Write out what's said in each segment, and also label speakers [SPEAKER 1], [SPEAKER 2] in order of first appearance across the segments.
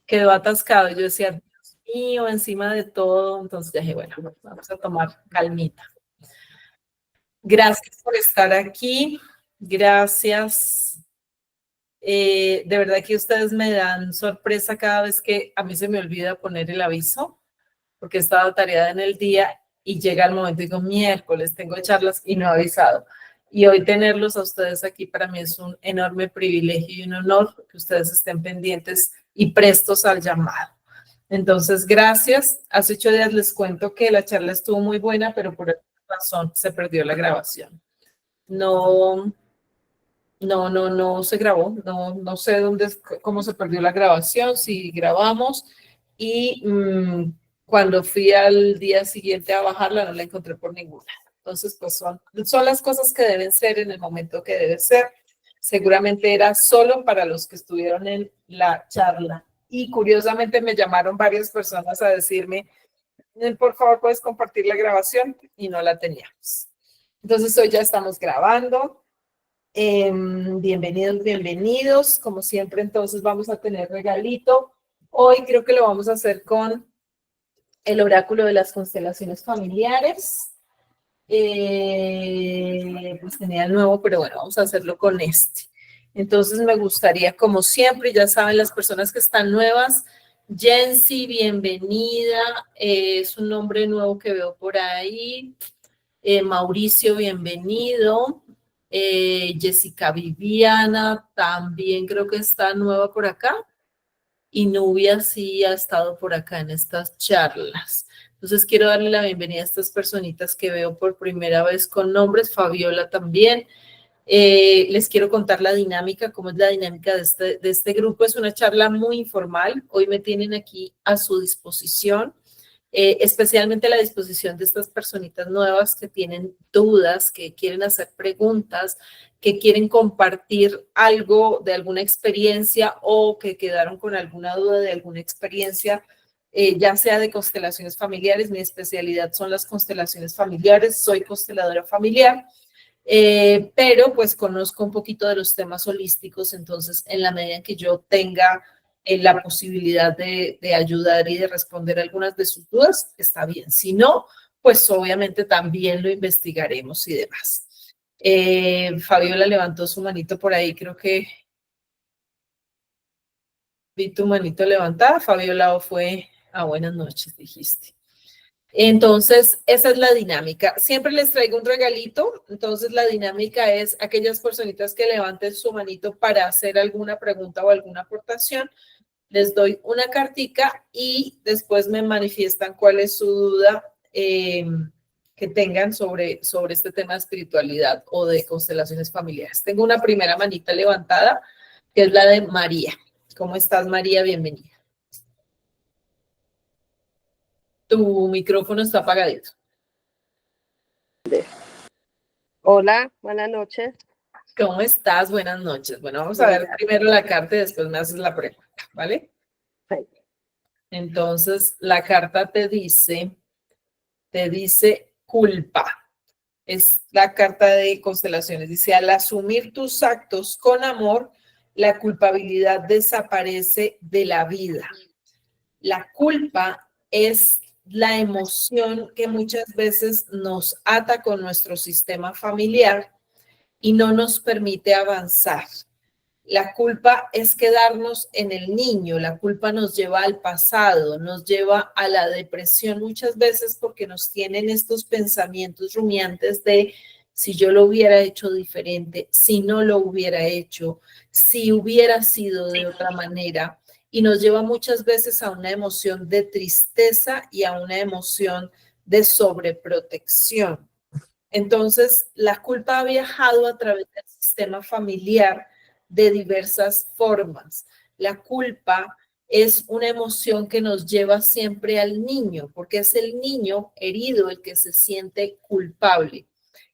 [SPEAKER 1] quedó atascado. Yo decía, Dios mío, encima de todo. Entonces dije, bueno, vamos a tomar calmita. Gracias por estar aquí. Gracias. De verdad que ustedes me dan sorpresa cada vez que a mí se me olvida poner el aviso, porque he estado tareada en el día y llega el momento y digo, miércoles, tengo charlas y no he avisado. Y hoy tenerlos a ustedes aquí para mí es un enorme privilegio y un honor que ustedes estén pendientes y prestos al llamado. Entonces, gracias. Hace 8 días les cuento que la charla estuvo muy buena, pero por alguna razón se perdió la grabación. No se grabó. No sé cómo se perdió la grabación, si grabamos. Y cuando fui al día siguiente a bajarla, no la encontré por ninguna. Entonces, pues son las cosas que deben ser en el momento que debe ser. Seguramente era solo para los que estuvieron en la charla. Y curiosamente me llamaron varias personas a decirme, por favor, ¿puedes compartir la grabación? Y no la teníamos. Entonces, hoy ya estamos grabando. Bienvenidos, bienvenidos. Como siempre, entonces vamos a tener regalito. Hoy creo que lo vamos a hacer con el oráculo de las constelaciones familiares. Pues tenía el nuevo, pero bueno, vamos a hacerlo con este. Entonces me gustaría, como siempre, ya saben, las personas que están nuevas, Jensi, bienvenida. Es un nombre nuevo que veo por ahí. Mauricio, bienvenido. Jessica Viviana, también creo que está nueva por acá. Y Nubia sí ha estado por acá en estas charlas. Entonces quiero darle la bienvenida a estas personitas que veo por primera vez con nombres. Fabiola también. Les quiero contar la dinámica, cómo es la dinámica de este grupo. Es una charla muy informal. Hoy me tienen aquí a su disposición. Especialmente a la disposición de estas personitas nuevas que tienen dudas, que quieren hacer preguntas, que quieren compartir algo de alguna experiencia o que quedaron con alguna duda de alguna experiencia, ya sea de constelaciones familiares. Mi especialidad son las constelaciones familiares, soy consteladora familiar, pero pues conozco un poquito de los temas holísticos. Entonces en la medida en que yo tenga la posibilidad de ayudar y de responder algunas de sus dudas, está bien. Si no, pues obviamente también lo investigaremos y demás. Fabiola levantó su manito por ahí, creo que vi tu manito levantada. Fabiola, o fue, buenas noches, dijiste. Entonces, esa es la dinámica. Siempre les traigo un regalito. Entonces, la dinámica es aquellas personitas que levanten su manito para hacer alguna pregunta o alguna aportación. Les doy una cartica y después me manifiestan cuál es su duda que tengan sobre este tema de espiritualidad o de constelaciones familiares. Tengo una primera manita levantada, que es la de María. ¿Cómo estás, María? Bienvenida. Tu micrófono está apagadito.
[SPEAKER 2] Hola, buenas noches.
[SPEAKER 1] ¿Cómo estás? Buenas noches. Bueno, vamos a ver primero la carta y después me haces la pregunta, ¿vale?
[SPEAKER 2] Sí.
[SPEAKER 1] Entonces, la carta te dice culpa. Es la carta de constelaciones. Dice, al asumir tus actos con amor, la culpabilidad desaparece de la vida. La culpa es la emoción que muchas veces nos ata con nuestro sistema familiar y no nos permite avanzar. La culpa es quedarnos en el niño, la culpa nos lleva al pasado, nos lleva a la depresión muchas veces porque nos tienen estos pensamientos rumiantes de si yo lo hubiera hecho diferente, si no lo hubiera hecho, si hubiera sido de otra manera, y nos lleva muchas veces a una emoción de tristeza y a una emoción de sobreprotección. Entonces, la culpa ha viajado a través del sistema familiar de diversas formas. La culpa es una emoción que nos lleva siempre al niño, porque es el niño herido el que se siente culpable.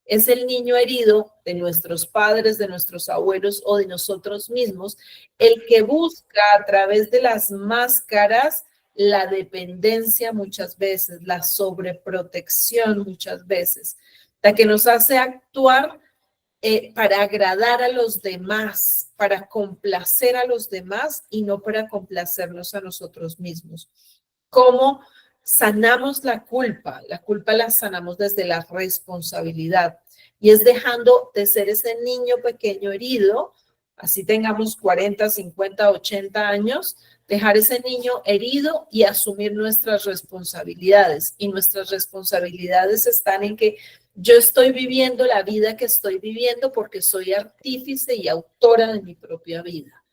[SPEAKER 1] Es el niño herido de nuestros padres, de nuestros abuelos o de nosotros mismos, el que busca a través de las máscaras la dependencia muchas veces, la sobreprotección muchas veces, la que nos hace actuar para agradar a los demás, para complacer a los demás y no para complacernos a nosotros mismos. ¿Cómo sanamos la culpa? La culpa la sanamos desde la responsabilidad y es dejando de ser ese niño pequeño herido, así tengamos 40, 50, 80 años, dejar ese niño herido y asumir nuestras responsabilidades. Y nuestras responsabilidades están en que yo estoy viviendo la vida que estoy viviendo porque soy artífice y autora de mi propia vida.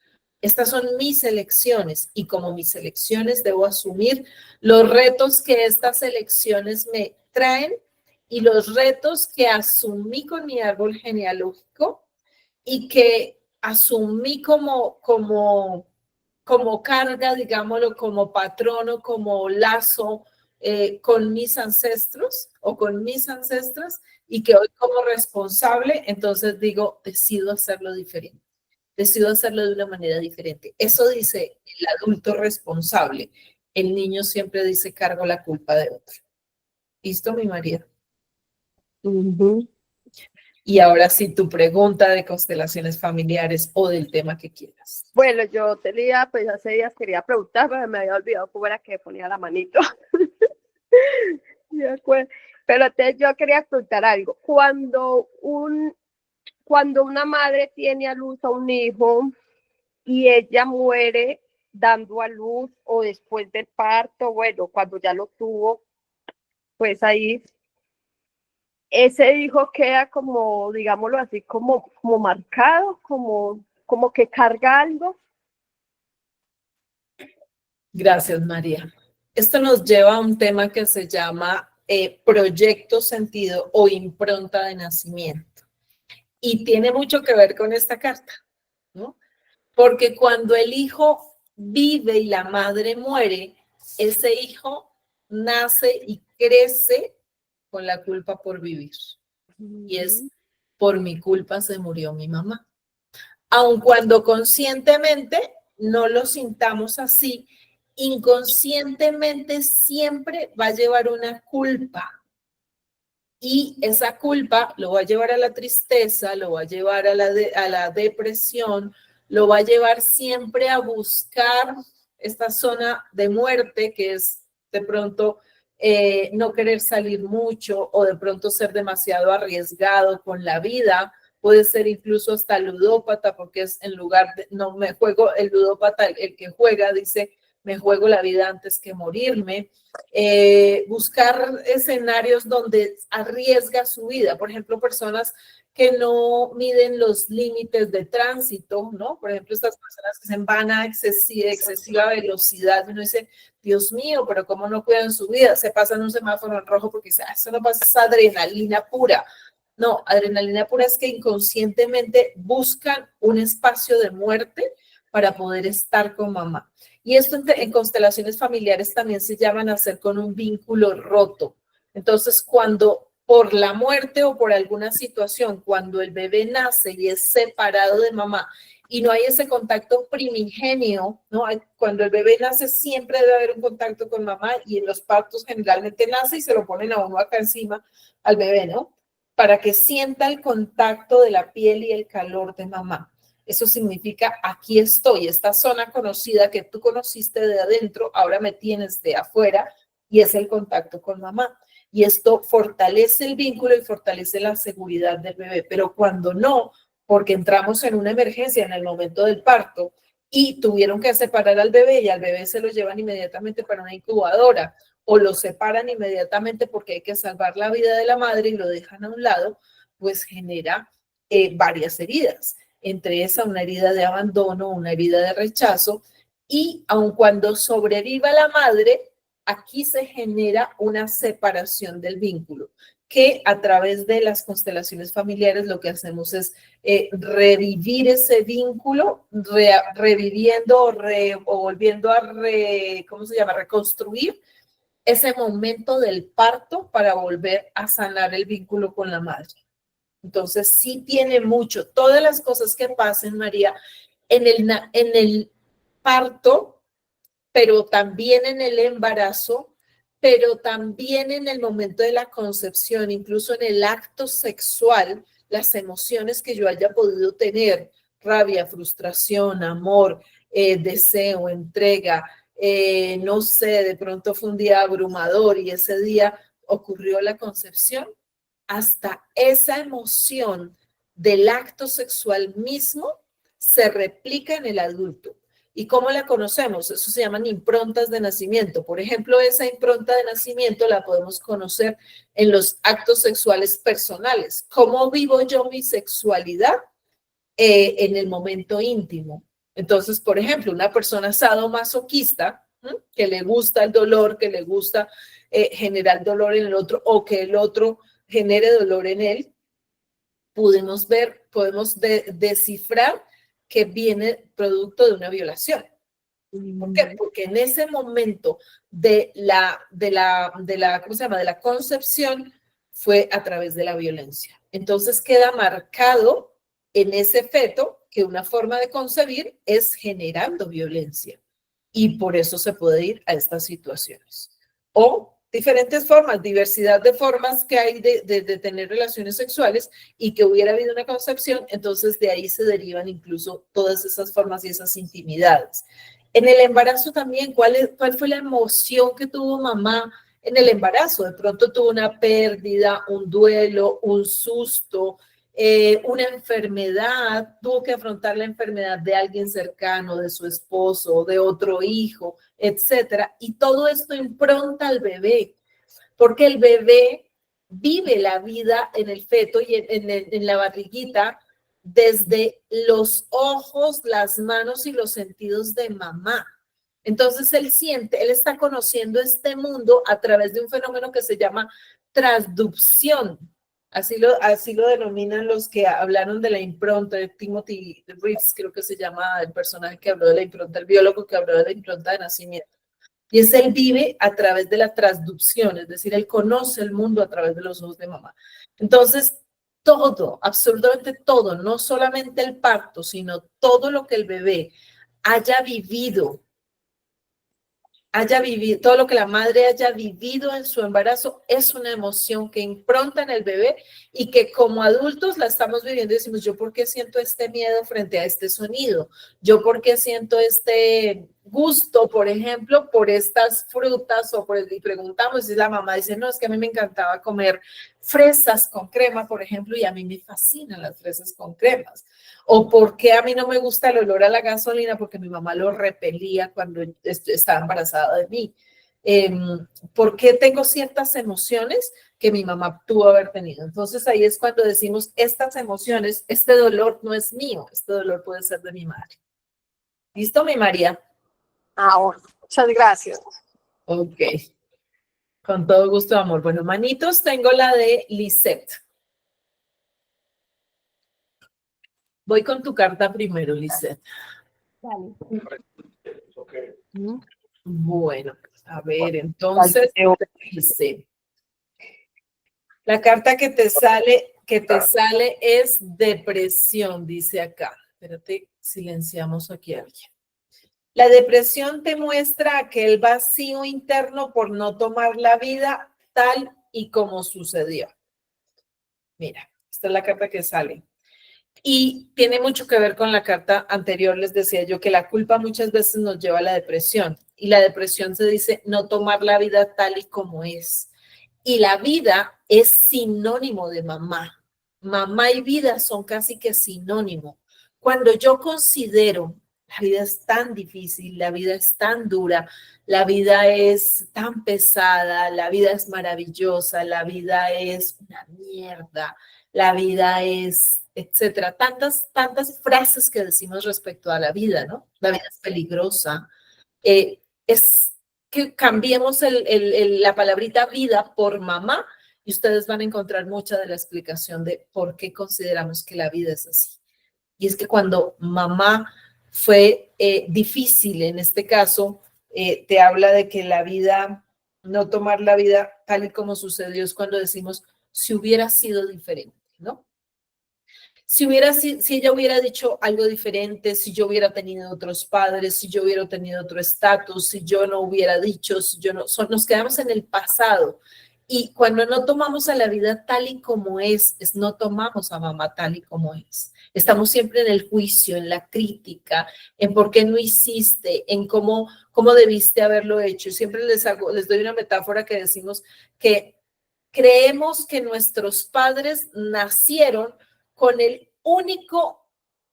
[SPEAKER 1] Estas son mis elecciones y como mis elecciones debo asumir los retos que estas elecciones me traen y los retos que asumí con mi árbol genealógico y que asumí como carga, digámoslo, como patrono, como lazo con mis ancestros o con mis ancestras y que hoy como responsable, entonces digo, decido hacerlo diferente. Decido hacerlo de una manera diferente. Eso dice el adulto responsable. El niño siempre dice cargo la culpa de otro. ¿Listo, mi María? Y ahora sí, tu pregunta de constelaciones familiares o del tema que quieras.
[SPEAKER 2] Bueno, yo tenía, pues hace días quería preguntar, pero me había olvidado cómo era que ponía la manito. Pero entonces yo quería preguntar algo. Cuando una madre tiene a luz a un hijo y ella muere dando a luz o después del parto, bueno, cuando ya lo tuvo, pues ahí ese hijo queda como, digámoslo así, como marcado, como que carga algo.
[SPEAKER 1] Gracias, María. Esto nos lleva a un tema que se llama proyecto sentido o impronta de nacimiento. Y tiene mucho que ver con esta carta, ¿no? Porque cuando el hijo vive y la madre muere, ese hijo nace y crece con la culpa por vivir. Y es, por mi culpa se murió mi mamá. Aun cuando conscientemente no lo sintamos así, inconscientemente siempre va a llevar una culpa. Y esa culpa lo va a llevar a la tristeza, lo va a llevar a la depresión, lo va a llevar siempre a buscar esta zona de muerte que es de pronto no querer salir mucho o de pronto ser demasiado arriesgado con la vida. Puede ser incluso hasta ludópata porque es en lugar de, no me juego, el ludópata, el que juega dice, me juego la vida antes que morirme. Buscar escenarios donde arriesga su vida. Por ejemplo, personas que no miden los límites de tránsito, ¿no? Por ejemplo, estas personas que se van a excesiva velocidad, uno dice, Dios mío, pero ¿cómo no cuidan su vida? Se pasan un semáforo en rojo porque dice, eso no pasa, es adrenalina pura. No, adrenalina pura es que inconscientemente buscan un espacio de muerte para poder estar con mamá. Y esto en constelaciones familiares también se llama nacer con un vínculo roto. Entonces, cuando por la muerte o por alguna situación, cuando el bebé nace y es separado de mamá y no hay ese contacto primigenio, ¿no? Cuando el bebé nace siempre debe haber un contacto con mamá y en los partos generalmente nace y se lo ponen a uno acá encima al bebé, ¿no? Para que sienta el contacto de la piel y el calor de mamá. Eso significa aquí estoy, esta zona conocida que tú conociste de adentro, ahora me tienes de afuera y es el contacto con mamá. Y esto fortalece el vínculo y fortalece la seguridad del bebé. Pero cuando no, porque entramos en una emergencia en el momento del parto y tuvieron que separar al bebé y al bebé se lo llevan inmediatamente para una incubadora o lo separan inmediatamente porque hay que salvar la vida de la madre y lo dejan a un lado, pues genera varias heridas. Entre esa una herida de abandono, una herida de rechazo, y aun cuando sobreviva la madre, aquí se genera una separación del vínculo, que a través de las constelaciones familiares lo que hacemos es revivir ese vínculo, reviviendo o volviendo a, ¿cómo se llama? Reconstruir ese momento del parto para volver a sanar el vínculo con la madre. Entonces, sí tiene mucho. Todas las cosas que pasen, María, en el parto, pero también en el embarazo, pero también en el momento de la concepción, incluso en el acto sexual, las emociones que yo haya podido tener, rabia, frustración, amor, deseo, entrega, no sé, de pronto fue un día abrumador y ese día ocurrió la concepción, hasta esa emoción del acto sexual mismo se replica en el adulto. ¿Y cómo la conocemos? Eso se llaman improntas de nacimiento. Por ejemplo, esa impronta de nacimiento la podemos conocer en los actos sexuales personales. ¿Cómo vivo yo mi sexualidad? En el momento íntimo. Entonces, por ejemplo, una persona sadomasoquista, que le gusta el dolor, que le gusta generar dolor en el otro o que el otro genere dolor en él, podemos descifrar que viene producto de una violación. ¿Por qué? Porque en ese momento ¿cómo se llama? De la concepción fue a través de la violencia. Entonces queda marcado en ese feto que una forma de concebir es generando violencia y por eso se puede ir a estas situaciones. O diferentes formas, diversidad de formas que hay de tener relaciones sexuales y que hubiera habido una concepción, entonces de ahí se derivan incluso todas esas formas y esas intimidades. En el embarazo también, ¿cuál fue la emoción que tuvo mamá en el embarazo? De pronto tuvo una pérdida, un duelo, un susto, una enfermedad, tuvo que afrontar la enfermedad de alguien cercano, de su esposo, de otro hijo, etcétera. Y todo esto impronta al bebé, porque el bebé vive la vida en el feto y en la barriguita desde los ojos, las manos y los sentidos de mamá. Entonces él está conociendo este mundo a través de un fenómeno que se llama transducción. Así lo denominan los que hablaron de la impronta, de Timothy Reeves, creo que se llama el personaje que habló de la impronta, el biólogo que habló de la impronta de nacimiento. Y él vive a través de la transducción, es decir, él conoce el mundo a través de los ojos de mamá. Entonces, todo, absolutamente todo, no solamente el parto, sino todo lo que el bebé haya vivido, todo lo que la madre haya vivido en su embarazo es una emoción que impronta en el bebé y que como adultos la estamos viviendo y decimos, ¿yo por qué siento este miedo frente a este sonido? ¿Yo por qué siento este gusto, por ejemplo, por estas frutas? Y preguntamos y la mamá dice, no, es que a mí me encantaba comer fresas con crema, por ejemplo, y a mí me fascinan las fresas con cremas. O por qué a mí no me gusta el olor a la gasolina, porque mi mamá lo repelía cuando estaba embarazada de mí. ¿Por qué tengo ciertas emociones que mi mamá tuvo haber tenido? Entonces ahí es cuando decimos, estas emociones, este dolor no es mío, este dolor puede ser de mi madre. ¿Listo, mi María?
[SPEAKER 2] Ahora, muchas gracias.
[SPEAKER 1] Ok. Con todo gusto, amor. Bueno, manitos, tengo la de Lisette. Voy con tu carta primero, Lisette.
[SPEAKER 2] Dale.
[SPEAKER 1] Bueno, a ver, entonces dice, la carta que te sale es depresión, dice acá. Espérate, silenciamos aquí a alguien. La depresión te muestra aquel vacío interno por no tomar la vida tal y como sucedió. Mira, esta es la carta que sale. Y tiene mucho que ver con la carta anterior, les decía yo, que la culpa muchas veces nos lleva a la depresión. Y la depresión se dice no tomar la vida tal y como es. Y la vida es sinónimo de mamá. Mamá y vida son casi que sinónimo. Cuando yo considero la vida es tan difícil, la vida es tan dura, la vida es tan pesada, la vida es maravillosa, la vida es una mierda, la vida es, etcétera. Tantas frases que decimos respecto a la vida, ¿no? La vida es peligrosa. Es que cambiemos la palabrita vida por mamá y ustedes van a encontrar mucha de la explicación de por qué consideramos que la vida es así. Y es que cuando mamá fue difícil, en este caso, te habla de que la vida, no tomar la vida tal y como sucedió es cuando decimos, si hubiera sido diferente, ¿no? Si ella hubiera dicho algo diferente, si yo hubiera tenido otros padres, si yo hubiera tenido otro estatus, si yo no hubiera dicho, si yo no, nos quedamos en el pasado Y cuando no tomamos a la vida tal y como es no tomamos a mamá tal y como es. Estamos siempre en el juicio, en la crítica, en por qué no hiciste, en cómo debiste haberlo hecho. Siempre les doy una metáfora que decimos que creemos que nuestros padres nacieron con el único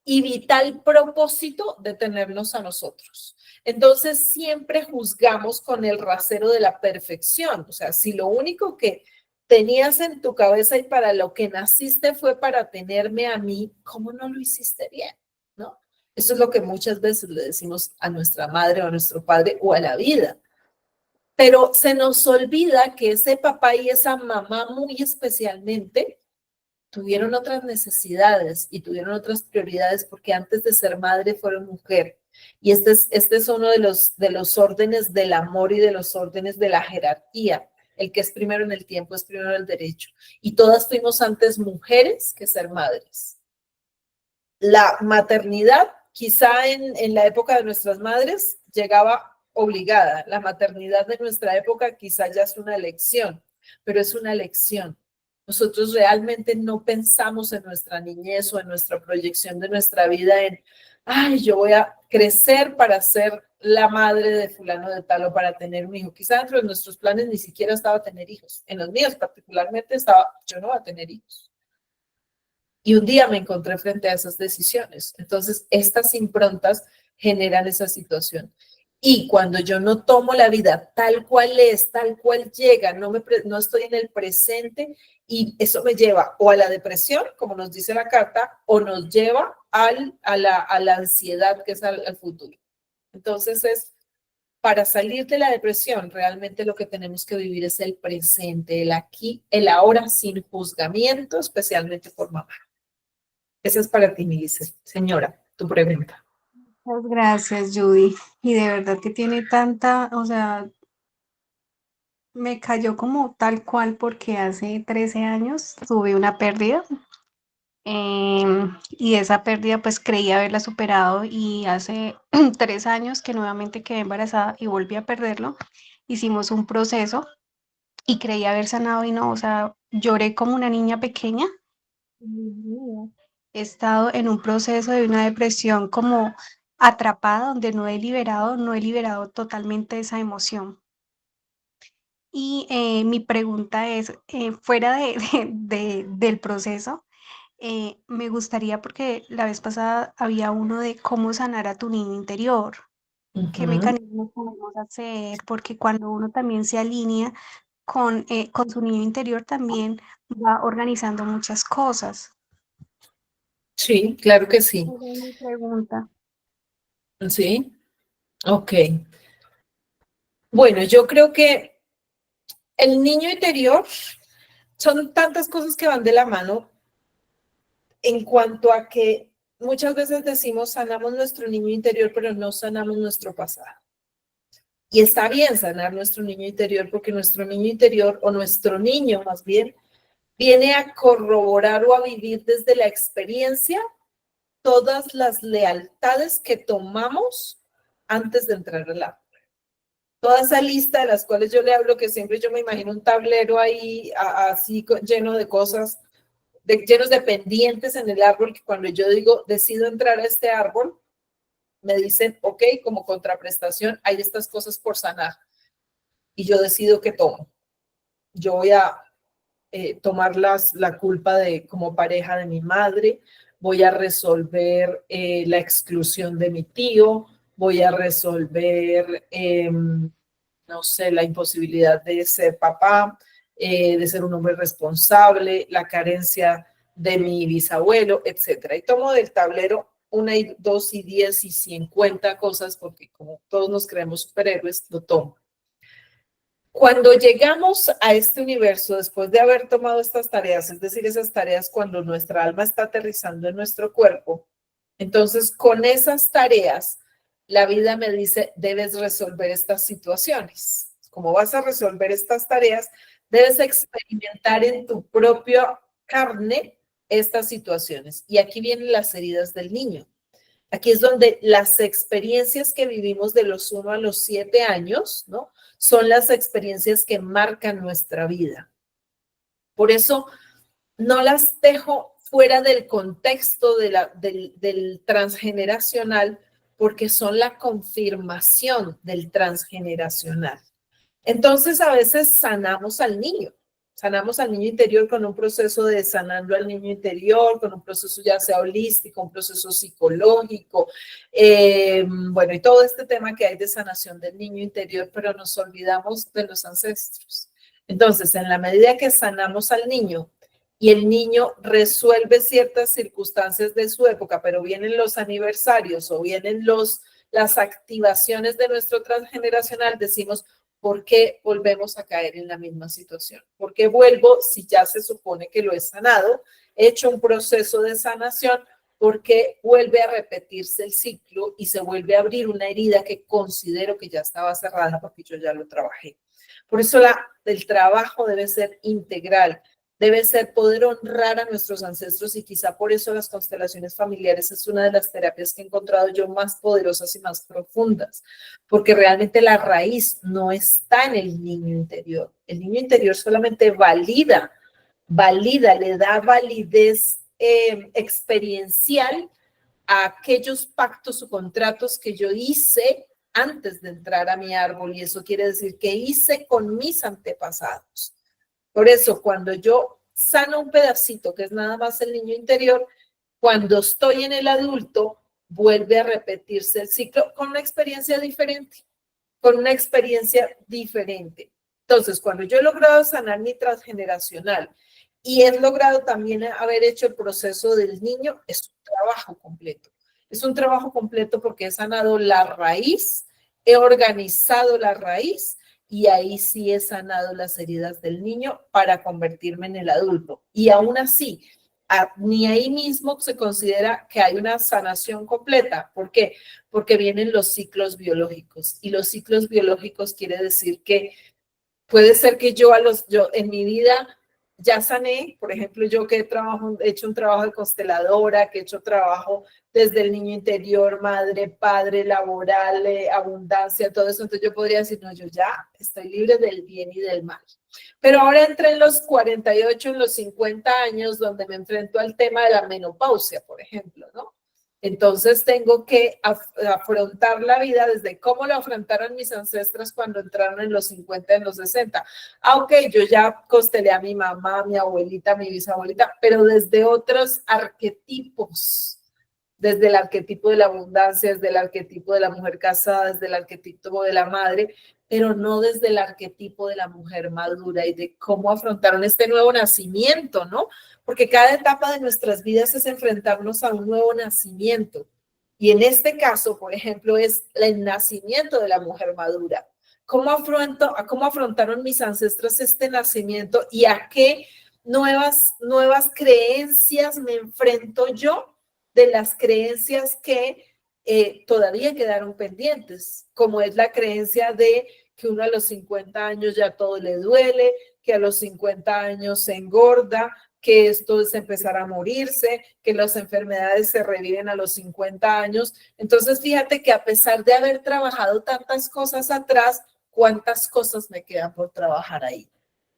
[SPEAKER 1] y vital propósito de tenernos a nosotros. Entonces siempre juzgamos con el rasero de la perfección. O sea, si lo único que tenías en tu cabeza y para lo que naciste fue para tenerme a mí, ¿cómo no lo hiciste bien? ¿No? Eso es lo que muchas veces le decimos a nuestra madre o a nuestro padre o a la vida. Pero se nos olvida que ese papá y esa mamá muy especialmente tuvieron otras necesidades y tuvieron otras prioridades porque antes de ser madre fueron mujer. Y este es uno de los órdenes del amor y de los órdenes de la jerarquía. El que es primero en el tiempo es primero en el derecho. Y todas fuimos antes mujeres que ser madres. La maternidad, quizá en la época de nuestras madres, llegaba obligada. La maternidad de nuestra época quizá ya es una elección, pero es una elección. Nosotros realmente no pensamos en nuestra niñez o en nuestra proyección de nuestra vida en, ay, yo voy a crecer para ser la madre de fulano de tal o para tener un hijo. Quizá dentro de nuestros planes ni siquiera estaba tener hijos. En los míos particularmente estaba, yo no voy a tener hijos. Y un día me encontré frente a esas decisiones. Entonces, estas improntas generan esa situación. Y cuando yo no tomo la vida tal cual es, tal cual llega, no estoy en el presente y eso me lleva o a la depresión, como nos dice la carta, o nos lleva a la ansiedad que es al futuro. Entonces para salir de la depresión, realmente lo que tenemos que vivir es el presente, el aquí, el ahora, sin juzgamiento, especialmente por mamá. Esa es para ti, mi señora, tu pregunta.
[SPEAKER 3] Muchas gracias, Judy. Y de verdad que tiene tanta, o sea, me cayó como tal cual porque hace 13 años tuve una pérdida y esa pérdida pues creí haberla superado y hace 3 años que nuevamente quedé embarazada y volví a perderlo, hicimos un proceso y creí haber sanado y no, o sea, lloré como una niña pequeña. He estado en un proceso de una depresión como atrapada, donde no he liberado totalmente esa emoción. Y mi pregunta es, fuera del proceso, me gustaría, porque la vez pasada había uno de cómo sanar a tu niño interior, qué mecanismos podemos hacer, porque cuando uno también se alinea con su niño interior, también va organizando muchas cosas.
[SPEAKER 1] Sí, claro que sí.
[SPEAKER 3] Esa es mi pregunta.
[SPEAKER 1] Sí, ok. Bueno, yo creo que el niño interior son tantas cosas que van de la mano en cuanto a que muchas veces decimos sanamos nuestro niño interior, pero no sanamos nuestro pasado. Y está bien sanar nuestro niño interior porque nuestro niño interior o nuestro niño más bien viene a corroborar o a vivir desde la experiencia todas las lealtades que tomamos antes de entrar al aula. Toda esa lista de las cuales yo le hablo, que siempre yo me imagino un tablero ahí así lleno de cosas, llenos de pendientes en el árbol, que cuando yo digo decido entrar a este árbol, me dicen, ok, como contraprestación, hay estas cosas por sanar. Y yo decido qué tomo. Yo voy a tomar la culpa de como pareja de mi madre, voy a resolver la exclusión de mi tío, voy a resolver, no sé, la imposibilidad de ser papá, de ser un hombre responsable, la carencia de mi bisabuelo, etcétera. Y tomo del tablero 1 y 2 y 10 y 50 cosas, porque como todos nos creemos superhéroes, lo tomo. Cuando llegamos a este universo, después de haber tomado estas tareas, es decir, esas tareas cuando nuestra alma está aterrizando en nuestro cuerpo, entonces con esas tareas, la vida me dice, debes resolver estas situaciones. Como vas a resolver estas tareas, debes experimentar en tu propia carne estas situaciones. Y aquí vienen las heridas del niño. Aquí es donde las experiencias que vivimos de los 1 a los 7 años, ¿no? Son las experiencias que marcan nuestra vida. Por eso no las dejo fuera del contexto del transgeneracional, porque son la confirmación del transgeneracional. Entonces, a veces sanamos al niño interior con un proceso de sanando al niño interior, con un proceso ya sea holístico, un proceso psicológico, bueno, y todo este tema que hay de sanación del niño interior, pero nos olvidamos de los ancestros. Entonces, en la medida que sanamos al niño y el niño resuelve ciertas circunstancias de su época, pero vienen los aniversarios o vienen las activaciones de nuestro transgeneracional, decimos, ¿por qué volvemos a caer en la misma situación? ¿Por qué vuelvo si ya se supone que lo he sanado, he hecho un proceso de sanación? ¿Por qué vuelve a repetirse el ciclo y se vuelve a abrir una herida que considero que ya estaba cerrada porque yo ya lo trabajé? Por eso el trabajo debe ser integral, debe ser poder honrar a nuestros ancestros y quizá por eso las constelaciones familiares es una de las terapias que he encontrado yo más poderosas y más profundas, porque realmente la raíz no está en el niño interior. El niño interior solamente valida, le da validez experiencial a aquellos pactos o contratos que yo hice antes de entrar a mi árbol, y eso quiere decir que hice con mis antepasados. Por eso, cuando yo sano un pedacito, que es nada más el niño interior, cuando estoy en el adulto, vuelve a repetirse el ciclo con una experiencia diferente, con una experiencia diferente. Entonces, cuando yo he logrado sanar mi transgeneracional y he logrado también haber hecho el proceso del niño, es un trabajo completo. Es un trabajo completo porque he sanado la raíz, he organizado la raíz y ahí sí he sanado las heridas del niño para convertirme en el adulto. Y aún así, ni ahí mismo se considera que hay una sanación completa. ¿Por qué? Porque vienen los ciclos biológicos. Y los ciclos biológicos quiere decir que puede ser que yo en mi vida ya sané, por ejemplo, yo que he hecho un trabajo de consteladora, que he hecho trabajo desde el niño interior, madre, padre, laboral, abundancia, todo eso, entonces yo podría decir, no, yo ya estoy libre del bien y del mal. Pero ahora entré en los 48, en los 50 años, donde me enfrento al tema de la menopausia, por ejemplo, ¿no? Entonces tengo que afrontar la vida desde cómo lo afrontaron mis ancestras cuando entraron en los 50, en los 60. Ok, yo ya constelé a mi mamá, a mi abuelita, a mi bisabuelita, pero desde otros arquetipos, desde el arquetipo de la abundancia, desde el arquetipo de la mujer casada, desde el arquetipo de la madre, pero no desde el arquetipo de la mujer madura y de cómo afrontaron este nuevo nacimiento, ¿no? Porque cada etapa de nuestras vidas es enfrentarnos a un nuevo nacimiento. Y en este caso, por ejemplo, es el nacimiento de la mujer madura. ¿Cómo afrontaron mis ancestros este nacimiento y a qué nuevas creencias me enfrento yo de las creencias que todavía quedaron pendientes, como es la creencia de que uno a los 50 años ya todo le duele, que a los 50 años se engorda, que esto es empezar a morirse, que las enfermedades se reviven a los 50 años. Entonces, fíjate que a pesar de haber trabajado tantas cosas atrás, ¿cuántas cosas me quedan por trabajar ahí?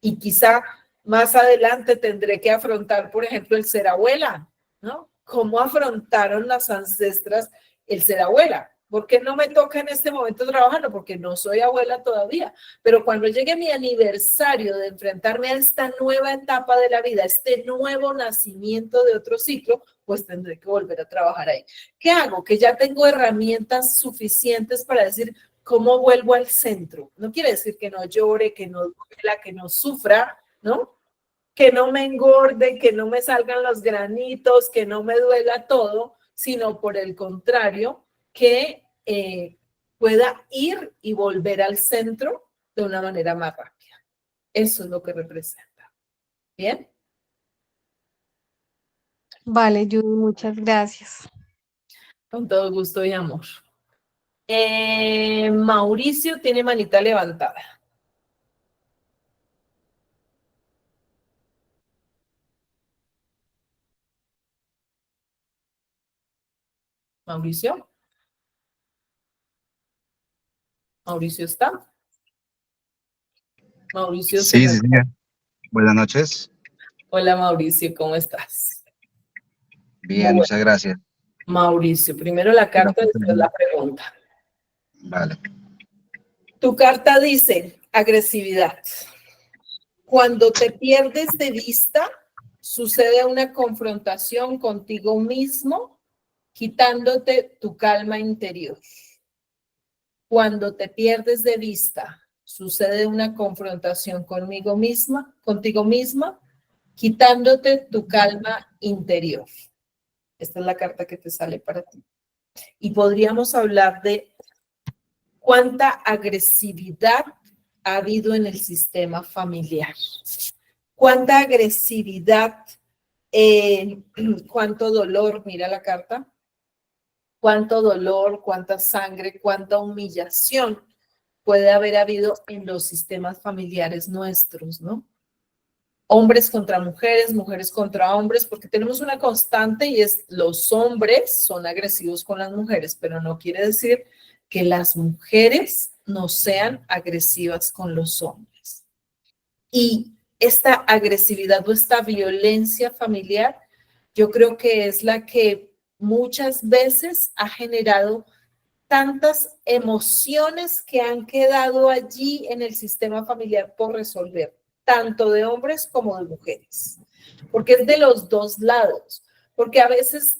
[SPEAKER 1] Y quizá más adelante tendré que afrontar, por ejemplo, el ser abuela, ¿no? ¿Cómo afrontaron las ancestras el ser abuela? ¿Por qué no me toca en este momento trabajarlo? Porque no soy abuela todavía. Pero cuando llegue mi aniversario de enfrentarme a esta nueva etapa de la vida, este nuevo nacimiento de otro ciclo, pues tendré que volver a trabajar ahí. ¿Qué hago? Que ya tengo herramientas suficientes para decir cómo vuelvo al centro. No quiere decir que no llore, que no duela, que no sufra, ¿no? Que no me engorde, que no me salgan los granitos, que no me duela todo, sino por el contrario, que pueda ir y volver al centro de una manera más rápida. Eso es lo que representa. ¿Bien?
[SPEAKER 3] Vale, Judy, muchas gracias.
[SPEAKER 1] Con todo gusto y amor. Mauricio tiene manita levantada. Mauricio. Mauricio está. Mauricio se
[SPEAKER 4] Sí,
[SPEAKER 1] nos...
[SPEAKER 4] sí, señor. Buenas noches.
[SPEAKER 1] Hola Mauricio, ¿cómo estás?
[SPEAKER 4] Bien,
[SPEAKER 1] Bueno,
[SPEAKER 4] muchas gracias.
[SPEAKER 1] Mauricio, primero la
[SPEAKER 4] Por la
[SPEAKER 1] carta, después
[SPEAKER 4] oportunidad.
[SPEAKER 1] la pregunta.
[SPEAKER 4] Vale.
[SPEAKER 1] Tu carta dice agresividad. Cuando te pierdes de vista, sucede una confrontación contigo mismo, quitándote tu calma interior. Cuando te pierdes de vista, sucede una confrontación contigo misma, quitándote tu calma interior. Esta es la carta que te sale para ti. Y podríamos hablar de cuánta agresividad ha habido en el sistema familiar. Cuánta agresividad, cuánto dolor, mira la carta, cuánto dolor, cuánta sangre, cuánta humillación puede haber habido en los sistemas familiares nuestros, ¿no? Hombres contra mujeres, mujeres contra hombres, porque tenemos una constante y es los hombres son agresivos con las mujeres, pero no quiere decir que las mujeres no sean agresivas con los hombres. Y esta agresividad o esta violencia familiar, yo creo que es la que muchas veces ha generado tantas emociones que han quedado allí en el sistema familiar por resolver, tanto de hombres como de mujeres, porque es de los dos lados, porque a veces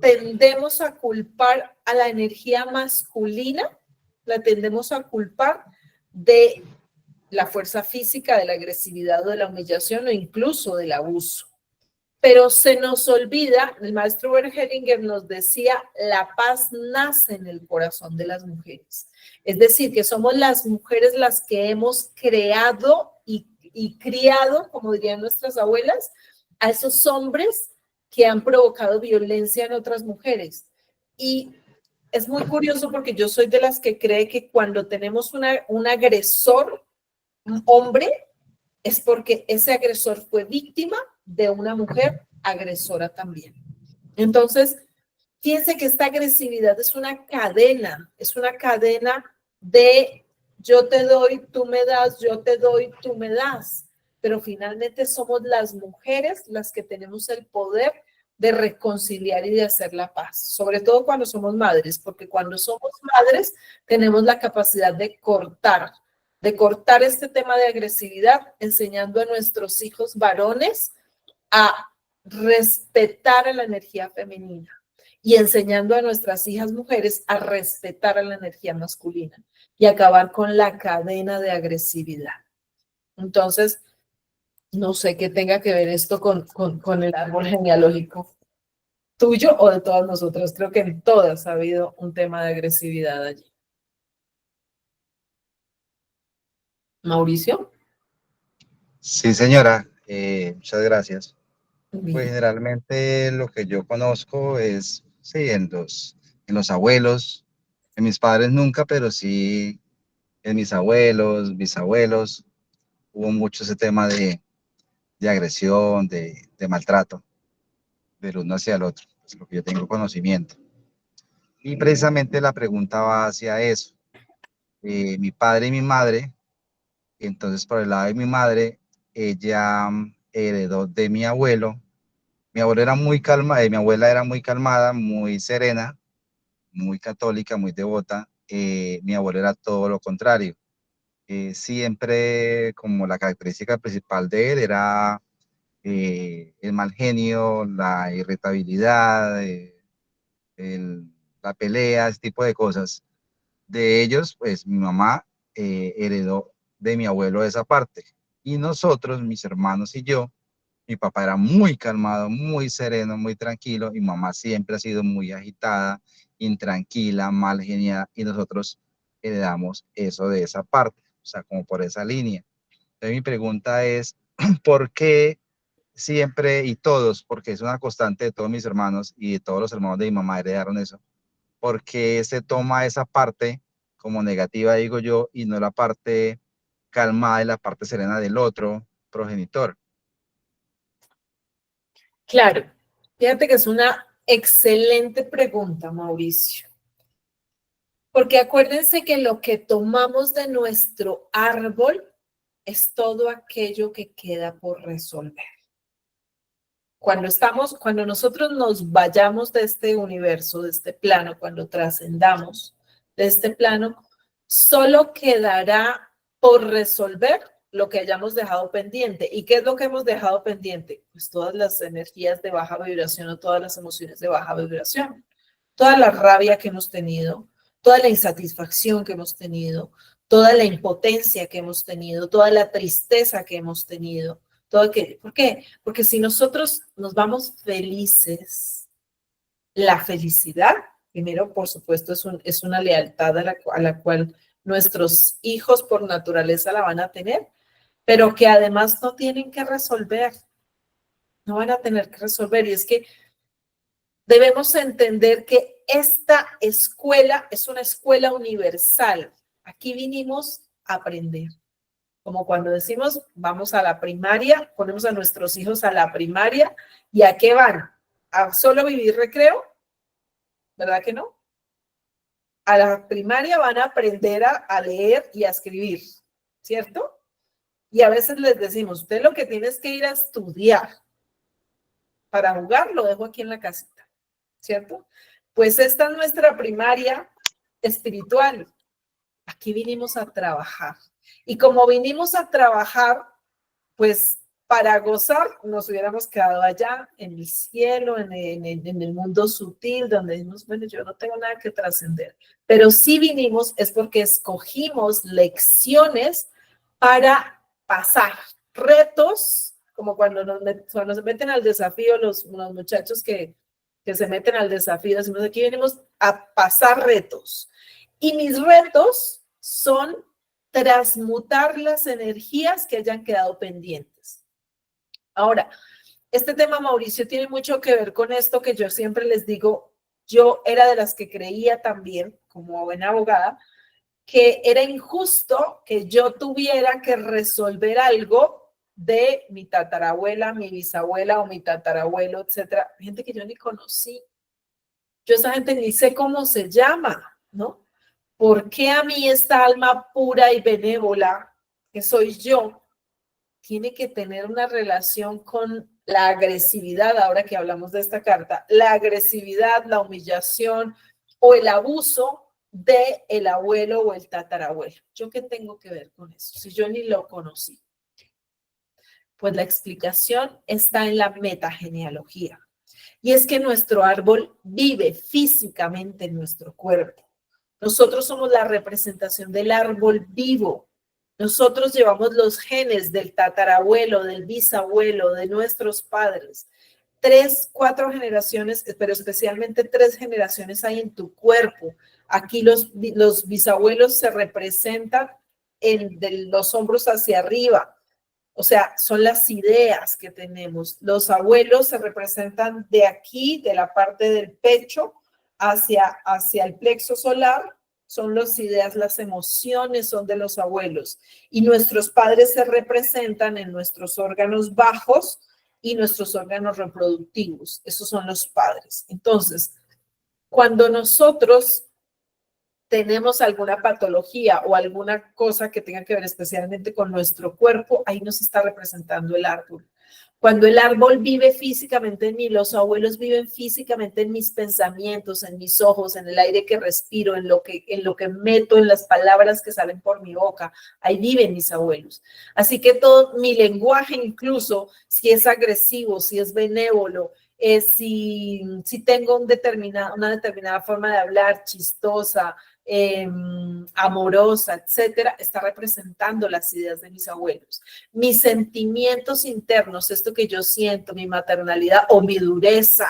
[SPEAKER 1] tendemos a culpar a la energía masculina, la tendemos a culpar de la fuerza física, de la agresividad o de la humillación o incluso del abuso. Pero se nos olvida, el maestro Bert Hellinger nos decía, la paz nace en el corazón de las mujeres. Es decir, que somos las mujeres las que hemos creado y criado, como dirían nuestras abuelas, a esos hombres que han provocado violencia en otras mujeres. Y es muy curioso porque yo soy de las que cree que cuando tenemos un agresor, un hombre, es porque ese agresor fue víctima de una mujer agresora también. Entonces, fíjense que esta agresividad es una cadena de yo te doy, tú me das, yo te doy, tú me das. Pero finalmente somos las mujeres las que tenemos el poder de reconciliar y de hacer la paz, sobre todo cuando somos madres, porque cuando somos madres tenemos la capacidad de cortar este tema de agresividad, enseñando a nuestros hijos varones a respetar a la energía femenina y enseñando a nuestras hijas mujeres a respetar a la energía masculina y acabar con la cadena de agresividad. Entonces, no sé qué tenga que ver esto con el árbol genealógico tuyo o de todas nosotras. Creo que en todas ha habido un tema de agresividad allí. Mauricio.
[SPEAKER 4] Sí, señora. Muchas gracias. Pues
[SPEAKER 1] Bien.
[SPEAKER 4] generalmente lo que yo conozco es, sí, en los abuelos, en mis padres nunca, pero sí en mis abuelos, bisabuelos, hubo mucho ese tema de agresión, de maltrato del uno hacia el otro, es lo que yo tengo conocimiento. Y precisamente la pregunta va hacia eso. Mi padre y mi madre. Entonces, por el lado de mi madre, ella heredó de mi abuelo. Mi abuelo era muy calma, mi abuela era muy calmada, muy serena, muy católica, muy devota. Mi abuelo era todo lo contrario. Siempre como la característica principal de él era el mal genio, la irritabilidad, la pelea, ese tipo de cosas. De ellos, pues mi mamá heredó de mi abuelo esa parte. Y nosotros, mis hermanos y yo, mi papá era muy calmado, muy sereno, muy tranquilo. Mi mamá siempre ha sido muy agitada, intranquila, mal geniada. Y nosotros heredamos eso de esa parte, o sea, como por esa línea. Entonces mi pregunta es, ¿por qué siempre y todos, porque es una constante de todos mis hermanos y de todos los hermanos de mi mamá heredaron eso? Porque se toma esa parte como negativa, digo yo, y no la parte calmada y la parte serena del otro progenitor.
[SPEAKER 1] Claro, fíjate que es una Excelente pregunta, Mauricio. Porque acuérdense que lo que tomamos de nuestro árbol es todo aquello que queda por resolver. Cuando nosotros nos vayamos de este universo, de este plano, cuando trascendamos de este plano, solo quedará por resolver lo que hayamos dejado pendiente. ¿Y qué es lo que hemos dejado pendiente? Pues todas las energías de baja vibración o todas las emociones de baja vibración, toda la rabia que hemos tenido, toda la insatisfacción que hemos tenido, toda la impotencia que hemos tenido, toda la tristeza que hemos tenido. ¿Por qué? Porque si nosotros nos vamos felices, la felicidad, primero, por supuesto, es una lealtad a la cual nuestros hijos por naturaleza la van a tener, pero que además no tienen que resolver, no van a tener que resolver. Y es que debemos entender que esta escuela es una escuela universal. Aquí vinimos a aprender. Como cuando decimos, vamos a la primaria, ponemos a nuestros hijos a la primaria, ¿y a qué van? ¿A solo vivir recreo? ¿Verdad que no? A la primaria van a aprender a leer y a escribir, ¿cierto? Y a veces les decimos, usted lo que tiene es que ir a estudiar. Para jugar lo dejo aquí en la casita, ¿cierto? Pues esta es nuestra primaria espiritual. Aquí vinimos a trabajar. Y como vinimos a trabajar, pues para gozar nos hubiéramos quedado allá en el cielo, en el mundo sutil, donde decimos, bueno, yo no tengo nada que trascender. Pero sí vinimos es porque escogimos lecciones para pasar retos, como cuando se meten al desafío los muchachos que se meten al desafío, decimos, aquí venimos a pasar retos. Y mis retos son transmutar las energías que hayan quedado pendientes. Ahora, este tema, Mauricio, tiene mucho que ver con esto que yo siempre les digo. Yo era de las que creía también, como buena abogada, que era injusto que yo tuviera que resolver algo de mi tatarabuela, mi bisabuela o mi tatarabuelo, etcétera. Gente que yo ni conocí. Yo esa gente ni sé cómo se llama, ¿no? ¿Por qué a mí esta alma pura y benévola, que soy yo, tiene que tener una relación con la agresividad, ahora que hablamos de esta carta, la agresividad, la humillación o el abuso del abuelo o el tatarabuelo? ¿Yo qué tengo que ver con eso? Si yo ni lo conocí. Pues la explicación está en la metagenealogía. Y es que nuestro árbol vive físicamente en nuestro cuerpo. Nosotros somos la representación del árbol vivo. Nosotros llevamos los genes del tatarabuelo, del bisabuelo, de nuestros padres. 3, 4 generaciones, pero especialmente 3 generaciones hay en tu cuerpo. Aquí los bisabuelos se representan de los hombros hacia arriba. O sea, son las ideas que tenemos. Los abuelos se representan de aquí, de la parte del pecho, hacia el plexo solar. Son las ideas, las emociones son de los abuelos. Y nuestros padres se representan en nuestros órganos bajos y nuestros órganos reproductivos. Esos son los padres. Entonces, cuando nosotros tenemos alguna patología o alguna cosa que tenga que ver especialmente con nuestro cuerpo, ahí nos está representando el árbol. Cuando el árbol vive físicamente en mí, los abuelos viven físicamente en mis pensamientos, en mis ojos, en el aire que respiro, en lo que meto, en las palabras que salen por mi boca. Ahí viven mis abuelos. Así que todo mi lenguaje, incluso si es agresivo, si es benévolo, si tengo una determinada forma de hablar, chistosa, amorosa, etcétera, está representando las ideas de mis abuelos. Mis sentimientos internos, esto que yo siento, mi maternalidad o mi dureza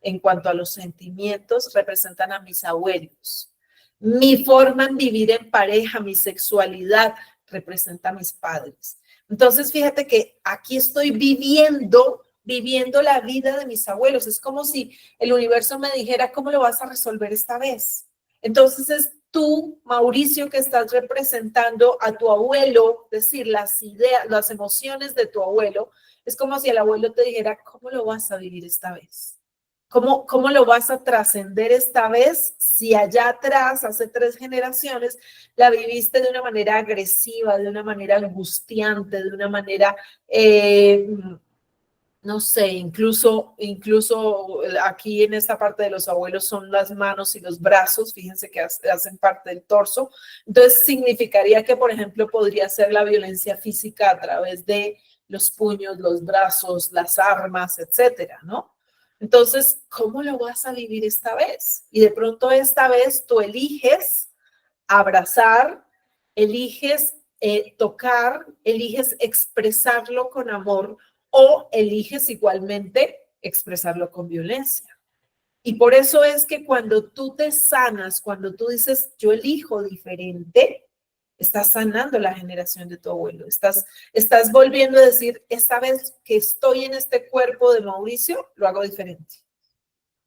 [SPEAKER 1] en cuanto a los sentimientos, representan a mis abuelos. Mi forma en vivir en pareja, mi sexualidad, representa a mis padres. Entonces, fíjate que aquí estoy viviendo la vida de mis abuelos. Es como si el universo me dijera, ¿cómo lo vas a resolver esta vez? Entonces es tú, Mauricio, que estás representando a tu abuelo, es decir, las ideas, las emociones de tu abuelo. Es como si el abuelo te dijera, ¿cómo lo vas a vivir esta vez? ¿Cómo lo vas a trascender esta vez si allá atrás, hace 3 generaciones, la viviste de una manera agresiva, de una manera angustiante, de una manera, no sé, incluso aquí en esta parte de los abuelos son las manos y los brazos, fíjense que hacen parte del torso. Entonces significaría que, por ejemplo, podría ser la violencia física a través de los puños, los brazos, las armas, etcétera, ¿no? Entonces, ¿cómo lo vas a vivir esta vez? Y de pronto esta vez tú eliges abrazar, eliges tocar, eliges expresarlo con amor o eliges igualmente expresarlo con violencia. Y por eso es que cuando tú te sanas, cuando tú dices, yo elijo diferente, estás sanando la generación de tu abuelo. Estás volviendo a decir, esta vez que estoy en este cuerpo de Mauricio, lo hago diferente.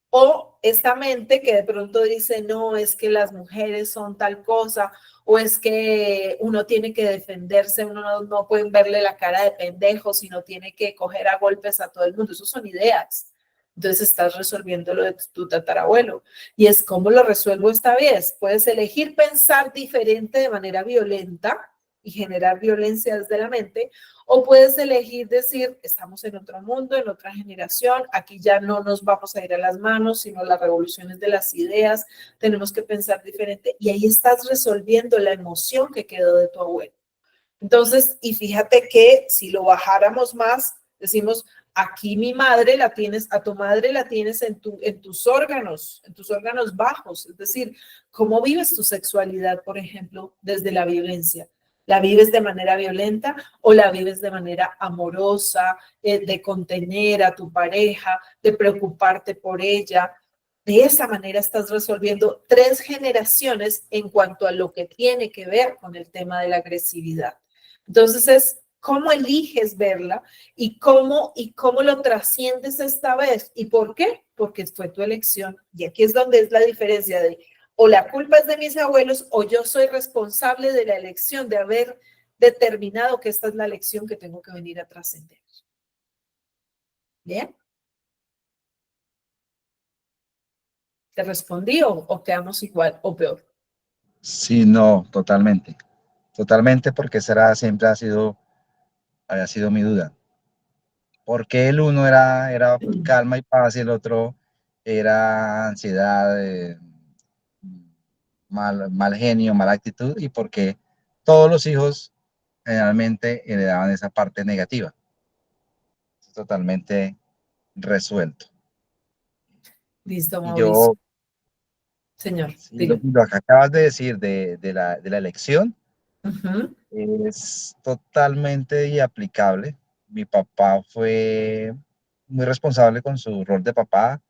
[SPEAKER 1] O esta mente que de pronto dice, no, es que las mujeres son tal cosa, o es que uno tiene que defenderse, uno no puede verle la cara de pendejo, sino tiene que coger a golpes a todo el mundo. Eso son ideas. Entonces estás resolviendo lo de tu tatarabuelo. Y es cómo lo resuelvo esta vez. Puedes elegir pensar diferente de manera violenta y generar violencia desde la mente, o puedes elegir decir, estamos en otro mundo, en otra generación, aquí ya no nos vamos a ir a las manos, sino las revoluciones de las ideas, tenemos que pensar diferente, y ahí estás resolviendo la emoción que quedó de tu abuelo. Entonces, y fíjate que si lo bajáramos más, decimos, aquí mi madre la tienes, a tu madre la tienes en tus órganos bajos, es decir, cómo vives tu sexualidad, por ejemplo, desde la violencia. ¿La vives de manera violenta o la vives de manera amorosa, de contener a tu pareja, de preocuparte por ella? De esa manera estás resolviendo 3 generaciones en cuanto a lo que tiene que ver con el tema de la agresividad. Entonces es cómo eliges verla y cómo lo trasciendes esta vez. ¿Y por qué? Porque fue tu elección. Y aquí es donde es la diferencia de o la culpa es de mis abuelos o yo soy responsable de la elección, de haber determinado que esta es la elección que tengo que venir a trascender. ¿Bien? ¿Te respondí o quedamos igual o peor?
[SPEAKER 4] Sí, no, totalmente. Totalmente, porque esa siempre había sido mi duda. ¿Por qué el uno era calma y paz y el otro era ansiedad, mal genio, mala actitud? ¿Y por qué todos los hijos generalmente heredaban esa parte negativa? Totalmente resuelto.
[SPEAKER 1] Listo,
[SPEAKER 4] Y
[SPEAKER 1] Mauricio.
[SPEAKER 4] yo,
[SPEAKER 1] Señor,
[SPEAKER 4] sí,
[SPEAKER 1] diga.
[SPEAKER 4] lo que acabas de decir de la elección es totalmente aplicable. Mi papá fue muy responsable con su rol de papá,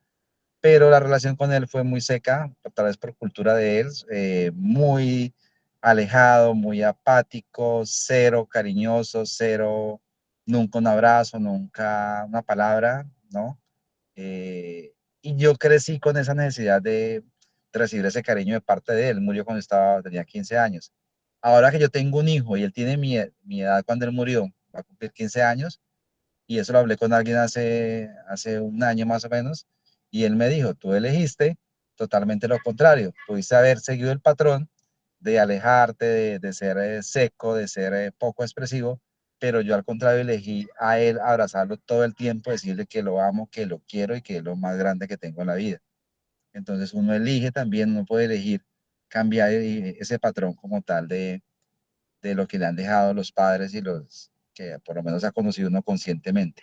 [SPEAKER 4] pero la relación con él fue muy seca, tal vez por cultura de él, muy alejado, muy apático, cero cariñoso, cero, nunca un abrazo, nunca una palabra, ¿no? Y yo crecí con esa necesidad de recibir ese cariño de parte de él. Murió cuando tenía 15 años. Ahora que yo tengo un hijo y él tiene mi edad cuando él murió, va a cumplir 15 años, y eso lo hablé con alguien hace un año más o menos, y él me dijo, tú elegiste totalmente lo contrario, pudiste haber seguido el patrón de alejarte, de ser seco, de ser poco expresivo, pero yo al contrario elegí a él abrazarlo todo el tiempo, decirle que lo amo, que lo quiero y que es lo más grande que tengo en la vida. Entonces uno elige también, uno puede elegir cambiar ese patrón como tal de lo que le han dejado los padres y los que por lo menos ha conocido uno conscientemente.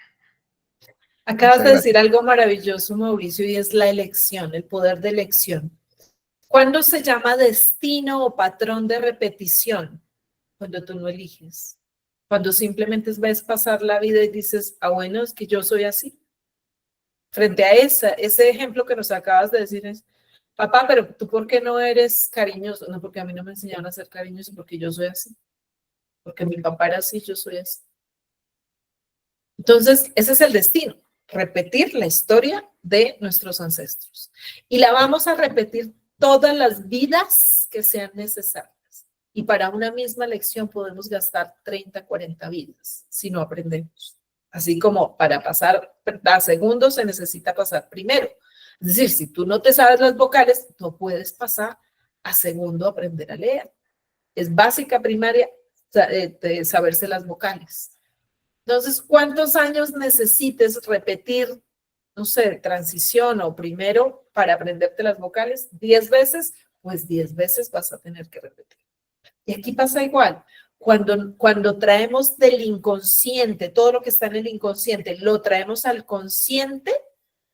[SPEAKER 1] Acabas
[SPEAKER 4] Muchas
[SPEAKER 1] de decir
[SPEAKER 4] gracias.
[SPEAKER 1] algo maravilloso, Mauricio, y es la elección, el poder de elección. ¿Cuándo se llama destino o patrón de repetición? Cuando tú no eliges. Cuando simplemente ves pasar la vida y dices, ah, bueno, es que yo soy así. Frente a ese ejemplo que nos acabas de decir es, papá, pero tú ¿por qué no eres cariñoso? No, porque a mí no me enseñaron a ser cariñoso, porque yo soy así. Porque mi papá era así, yo soy así. Entonces, ese es el destino, repetir la historia de nuestros ancestros. Y la vamos a repetir todas las vidas que sean necesarias. Y para una misma lección podemos gastar 30, 40 vidas si no aprendemos. Así como para pasar a segundos se necesita pasar primero. Es decir, si tú no te sabes las vocales, no puedes pasar a segundo a aprender a leer. Es básica, primaria, saberse las vocales. Entonces, ¿cuántos años necesites repetir, no sé, transición o primero para aprenderte las vocales? 10 veces, pues 10 veces vas a tener que repetir. Y aquí pasa igual. Cuando traemos del inconsciente, todo lo que está en el inconsciente, lo traemos al consciente,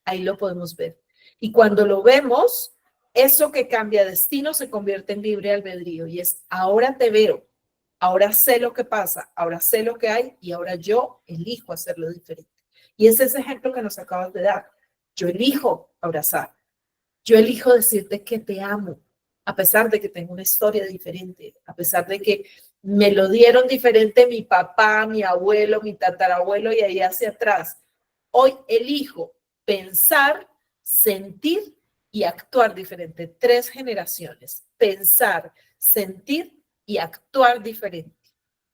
[SPEAKER 1] ahí lo podemos ver. Y cuando lo vemos, eso que cambia destino se convierte en libre albedrío. Y es, ahora te veo, ahora sé lo que pasa, ahora sé lo que hay y ahora yo elijo hacerlo diferente. Y ese es ese ejemplo que nos acabas de dar. Yo elijo abrazar. Yo elijo decirte que te amo, a pesar de que tengo una historia diferente, a pesar de que me lo dieron diferente mi papá, mi abuelo, mi tatarabuelo y ahí hacia atrás. Hoy elijo pensar, sentir y actuar diferente. 3 generaciones. Pensar, sentir y actuar diferente.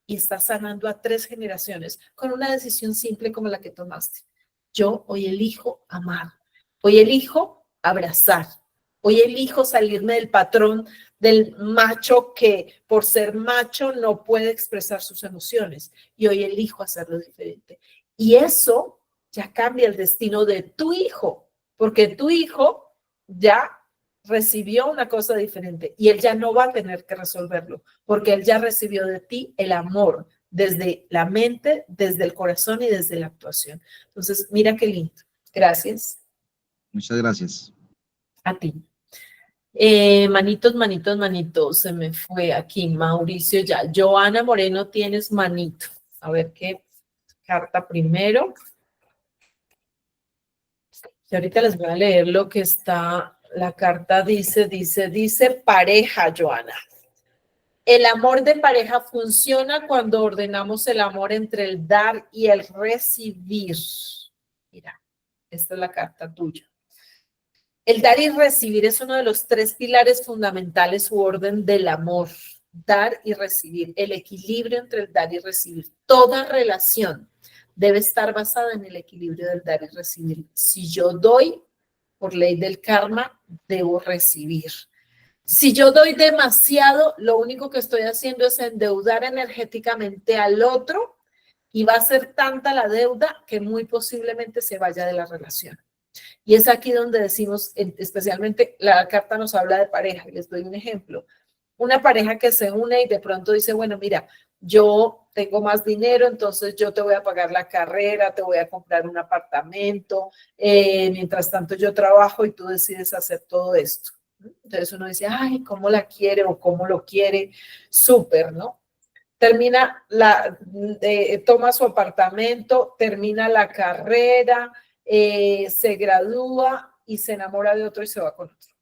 [SPEAKER 1] Y estás sanando a 3 generaciones con una decisión simple como la que tomaste. Yo hoy elijo amar. Hoy elijo abrazar. Hoy elijo salirme del patrón del macho que por ser macho no puede expresar sus emociones. Y hoy elijo hacerlo diferente. Y eso ya cambia el destino de tu hijo, porque tu hijo ya recibió una cosa diferente y él ya no va a tener que resolverlo, porque él ya recibió de ti el amor desde la mente, desde el corazón y desde la actuación. Entonces, mira qué lindo. Gracias.
[SPEAKER 4] Muchas gracias.
[SPEAKER 1] A ti. Manitos, manitos, manitos. Se me fue aquí. Mauricio ya. Joana Moreno, tienes manito. A ver qué carta primero. Y ahorita les voy a leer lo que está. La carta dice pareja, Joana. El amor de pareja funciona cuando ordenamos el amor entre el dar y el recibir. Mira, esta es la carta tuya. El dar y recibir es uno de los 3 pilares fundamentales u orden del amor. Dar y recibir, el equilibrio entre el dar y recibir. Toda relación debe estar basada en el equilibrio del dar y recibir. Si yo doy, por ley del karma, debo recibir. Si yo doy demasiado, lo único que estoy haciendo es endeudar energéticamente al otro y va a ser tanta la deuda que muy posiblemente se vaya de la relación. Y es aquí donde decimos, especialmente la carta nos habla de pareja, y les doy un ejemplo. Una pareja que se une y de pronto dice, bueno, mira, yo tengo más dinero, entonces yo te voy a pagar la carrera, te voy a comprar un apartamento, mientras tanto yo trabajo y tú decides hacer todo esto. Entonces uno dice, ay, ¿cómo la quiere o cómo lo quiere? Súper, ¿no? Toma su apartamento, termina la carrera, se gradúa y se enamora de otro y se va con otro.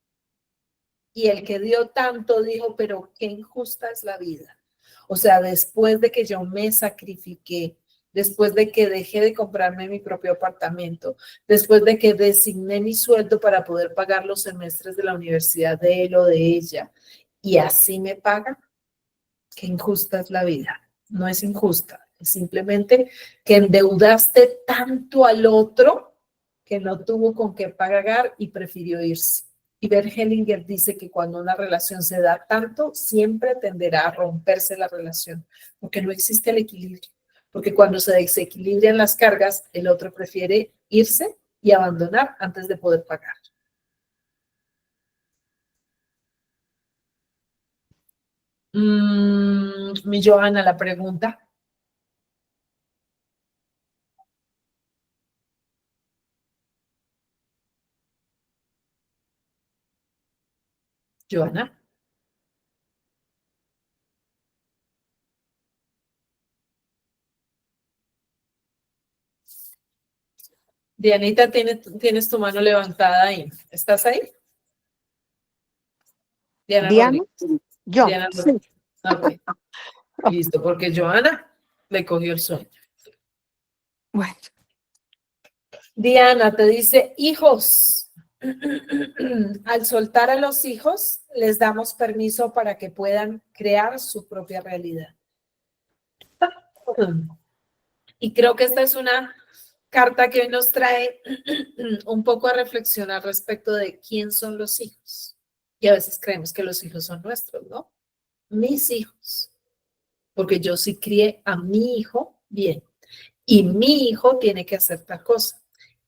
[SPEAKER 1] Y el que dio tanto dijo, pero qué injusta es la vida. O sea, después de que yo me sacrifiqué, después de que dejé de comprarme mi propio apartamento, después de que designé mi sueldo para poder pagar los semestres de la universidad de él o de ella, y así me pagan, qué injusta es la vida. No es injusta, es simplemente que endeudaste tanto al otro que no tuvo con qué pagar y prefirió irse. Y Bert Hellinger dice que cuando una relación se da tanto, siempre tenderá a romperse la relación, porque no existe el equilibrio. Porque cuando se desequilibran las cargas, el otro prefiere irse y abandonar antes de poder pagar. Mi Johanna, la pregunta. Johanna. Dianita, tienes tu mano levantada ahí. ¿Estás ahí?
[SPEAKER 2] Diana, yo.
[SPEAKER 1] Diana, okay. Listo, porque Johanna le cogió el sueño.
[SPEAKER 2] Bueno.
[SPEAKER 1] Diana te dice, hijos, al soltar a los hijos, les damos permiso para que puedan crear su propia realidad. Y creo que esta es una carta que hoy nos trae un poco a reflexionar respecto de quién son los hijos. Y a veces creemos que los hijos son nuestros, ¿no? Mis hijos. Porque yo sí crié a mi hijo bien. Y mi hijo tiene que hacer tal cosa.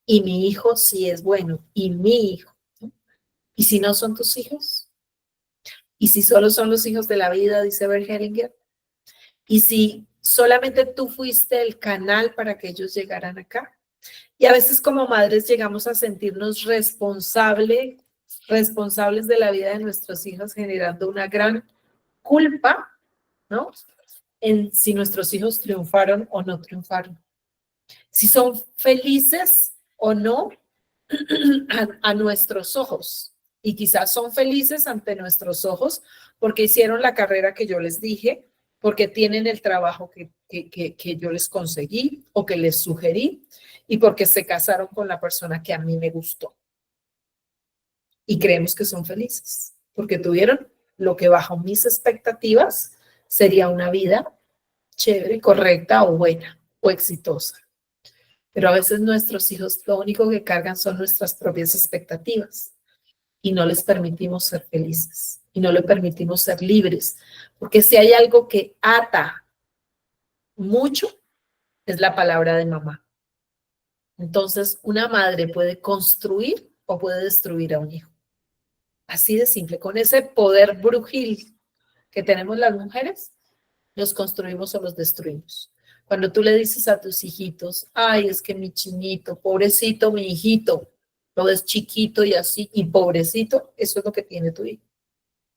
[SPEAKER 1] Y mi hijo sí es bueno. Y mi hijo, ¿no? ¿Y si no son tus hijos? ¿Y si solo son los hijos de la vida, dice Bert Hellinger? ¿Y si solamente tú fuiste el canal para que ellos llegaran acá? Y a veces como madres llegamos a sentirnos responsables de la vida de nuestros hijos, generando una gran culpa, ¿no? En si nuestros hijos triunfaron o no triunfaron. Si son felices o no a nuestros ojos. Y quizás son felices ante nuestros ojos porque hicieron la carrera que yo les dije, porque tienen el trabajo que yo les conseguí o que les sugerí y porque se casaron con la persona que a mí me gustó. Y creemos que son felices porque tuvieron lo que bajo mis expectativas sería una vida chévere, correcta o buena o exitosa. Pero a veces nuestros hijos lo único que cargan son nuestras propias expectativas y no les permitimos ser felices y no les permitimos ser libres. Porque si hay algo que ata mucho, es la palabra de mamá. Entonces, una madre puede construir o puede destruir a un hijo. Así de simple. Con ese poder brujil que tenemos las mujeres, los construimos o los destruimos. Cuando tú le dices a tus hijitos, ay, es que mi chinito, pobrecito mi hijito, lo ves chiquito y así, y pobrecito, eso es lo que tiene tu hijo.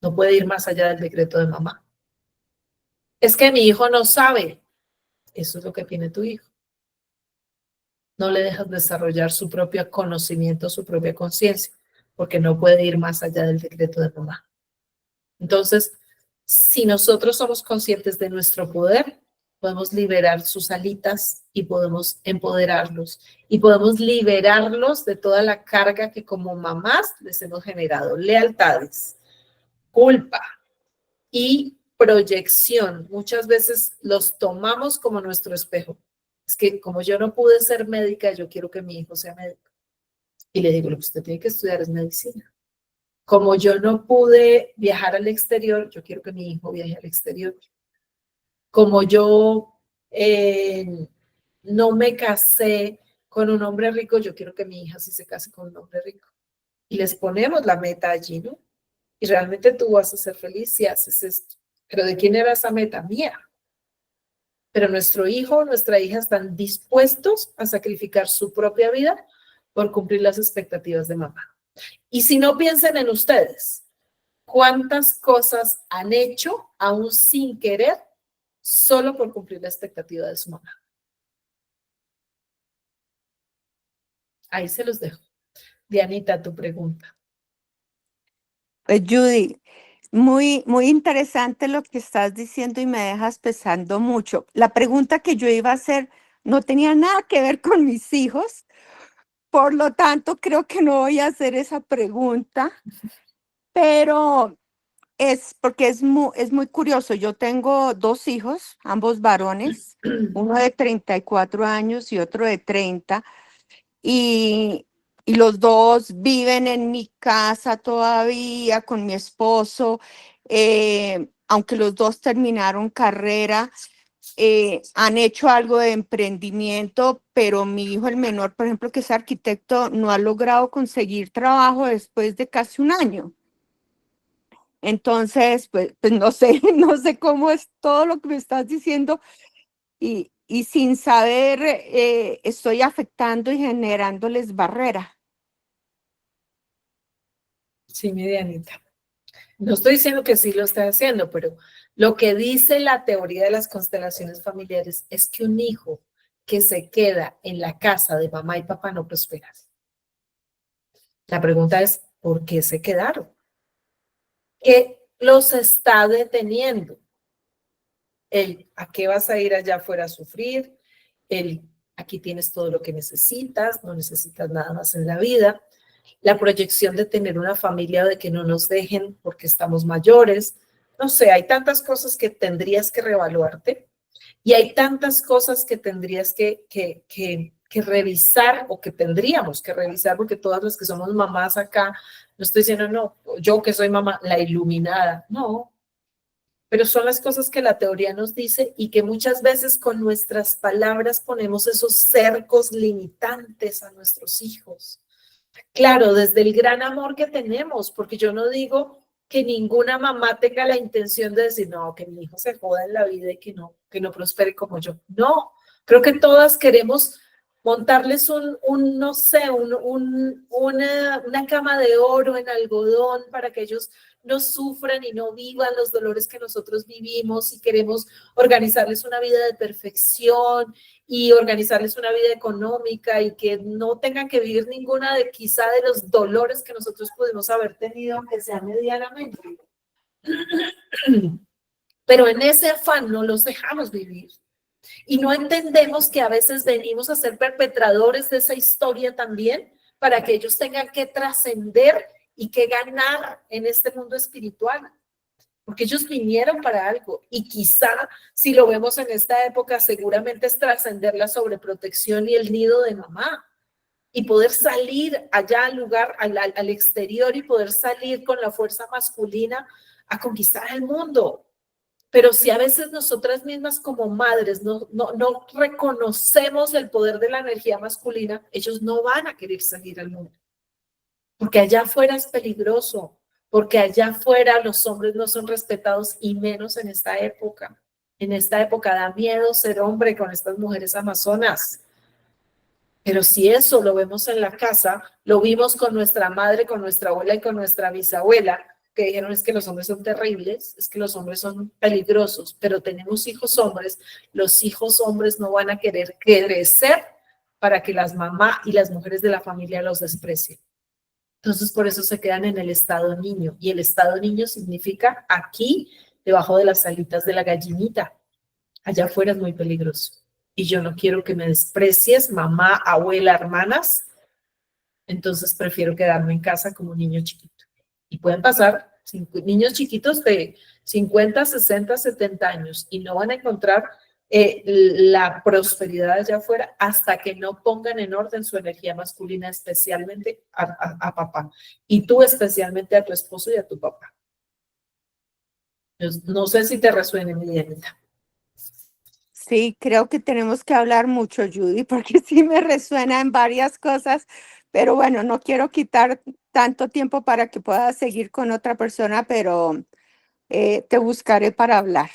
[SPEAKER 1] No puede ir más allá del decreto de mamá. Es que mi hijo no sabe, eso es lo que tiene tu hijo. No le dejas desarrollar su propio conocimiento, su propia conciencia, porque no puede ir más allá del decreto de mamá. Entonces, si nosotros somos conscientes de nuestro poder, podemos liberar sus alitas y podemos empoderarlos y podemos liberarlos de toda la carga que como mamás les hemos generado, lealtades, culpa y proyección. Muchas veces los tomamos como nuestro espejo. Es que como yo no pude ser médica, yo quiero que mi hijo sea médico. Y le digo, lo que usted tiene que estudiar es medicina. Como yo no pude viajar al exterior, yo quiero que mi hijo viaje al exterior. Como yo no me casé con un hombre rico, yo quiero que mi hija sí se case con un hombre rico. Y les ponemos la meta allí, ¿no? Y realmente tú vas a ser feliz si haces esto. Pero ¿de quién era esa meta? Mía. Pero nuestro hijo o nuestra hija están dispuestos a sacrificar su propia vida por cumplir las expectativas de mamá. Y si no, piensen en ustedes. ¿Cuántas cosas han hecho aún sin querer solo por cumplir la expectativa de su mamá? Ahí se los dejo. Dianita, tu pregunta.
[SPEAKER 2] Pues Judy, muy interesante lo que estás diciendo y me dejas pensando mucho. La pregunta que yo iba a hacer no tenía nada que ver con mis hijos, por lo tanto creo que no voy a hacer esa pregunta, pero es porque es muy curioso. Yo tengo dos hijos, ambos varones, uno de 34 años y otro de 30. Y los dos viven en mi casa todavía con mi esposo, aunque los dos terminaron carrera, han hecho algo de emprendimiento, pero mi hijo, el menor, por ejemplo, que es arquitecto, no ha logrado conseguir trabajo después de casi un año. Entonces, pues no sé, no sé cómo es todo lo que me estás diciendo. Y sin saber, estoy afectando y generándoles barrera.
[SPEAKER 1] Sí, mi Dianita. No estoy diciendo que sí lo esté haciendo, pero lo que dice la teoría de las constelaciones familiares es que un hijo que se queda en la casa de mamá y papá no prospera. La pregunta es, ¿por qué se quedaron? ¿Qué los está deteniendo? ¿A qué vas a ir allá afuera a sufrir? Aquí tienes todo lo que necesitas, no necesitas nada más en la vida. La proyección de tener una familia, de que no nos dejen porque estamos mayores. No sé, hay tantas cosas que tendrías que reevaluarte y hay tantas cosas que tendrías que que revisar, o que tendríamos que revisar, porque todas las que somos mamás acá, no estoy diciendo, no, yo que soy mamá, la iluminada, no, pero son las cosas que la teoría nos dice y que muchas veces con nuestras palabras ponemos esos cercos limitantes a nuestros hijos. Claro, desde el gran amor que tenemos, porque yo no digo que ninguna mamá tenga la intención de decir, no, que mi hijo se joda en la vida y que no prospere como yo. No, creo que todas queremos montarles no sé, una cama de oro en algodón para que ellos no sufran y no vivan los dolores que nosotros vivimos, y queremos organizarles una vida de perfección y organizarles una vida económica y que no tengan que vivir ninguna de quizá de los dolores que nosotros pudimos haber tenido, aunque sea medianamente. Pero en ese afán no los dejamos vivir. Y no entendemos que a veces venimos a ser perpetradores de esa historia también, para que ellos tengan que trascender y que ganar en este mundo espiritual. Porque ellos vinieron para algo, y quizá si lo vemos en esta época, seguramente es trascender la sobreprotección y el nido de mamá, y poder salir allá al lugar, al exterior, y poder salir con la fuerza masculina a conquistar el mundo. Pero si a veces nosotras mismas como madres no reconocemos el poder de la energía masculina, ellos no van a querer salir al mundo. Porque allá afuera es peligroso, porque allá afuera los hombres no son respetados, y menos en esta época. En esta época da miedo ser hombre con estas mujeres amazonas. Pero si eso lo vemos en la casa, lo vimos con nuestra madre, con nuestra abuela y con nuestra bisabuela, que dijeron es que los hombres son terribles, es que los hombres son peligrosos, pero tenemos hijos hombres, los hijos hombres no van a querer crecer para que las mamás y las mujeres de la familia los desprecien. Entonces, por eso se quedan en el estado niño, y el estado niño significa aquí, debajo de las alitas de la gallinita. Allá afuera es muy peligroso, y yo no quiero que me desprecies, mamá, abuela, hermanas, entonces prefiero quedarme en casa como un niño chiquito. Y pueden pasar niños chiquitos de 50, 60, 70 años y no van a encontrar la prosperidad allá afuera hasta que no pongan en orden su energía masculina, especialmente a papá. Y tú especialmente a tu esposo y a tu papá. No sé si te resuena, mi Dianita.
[SPEAKER 2] Sí, creo que tenemos que hablar mucho, Judy, porque sí me resuena en varias cosas, pero bueno, no quiero quitar tanto tiempo para que puedas seguir con otra persona, pero te buscaré para hablar.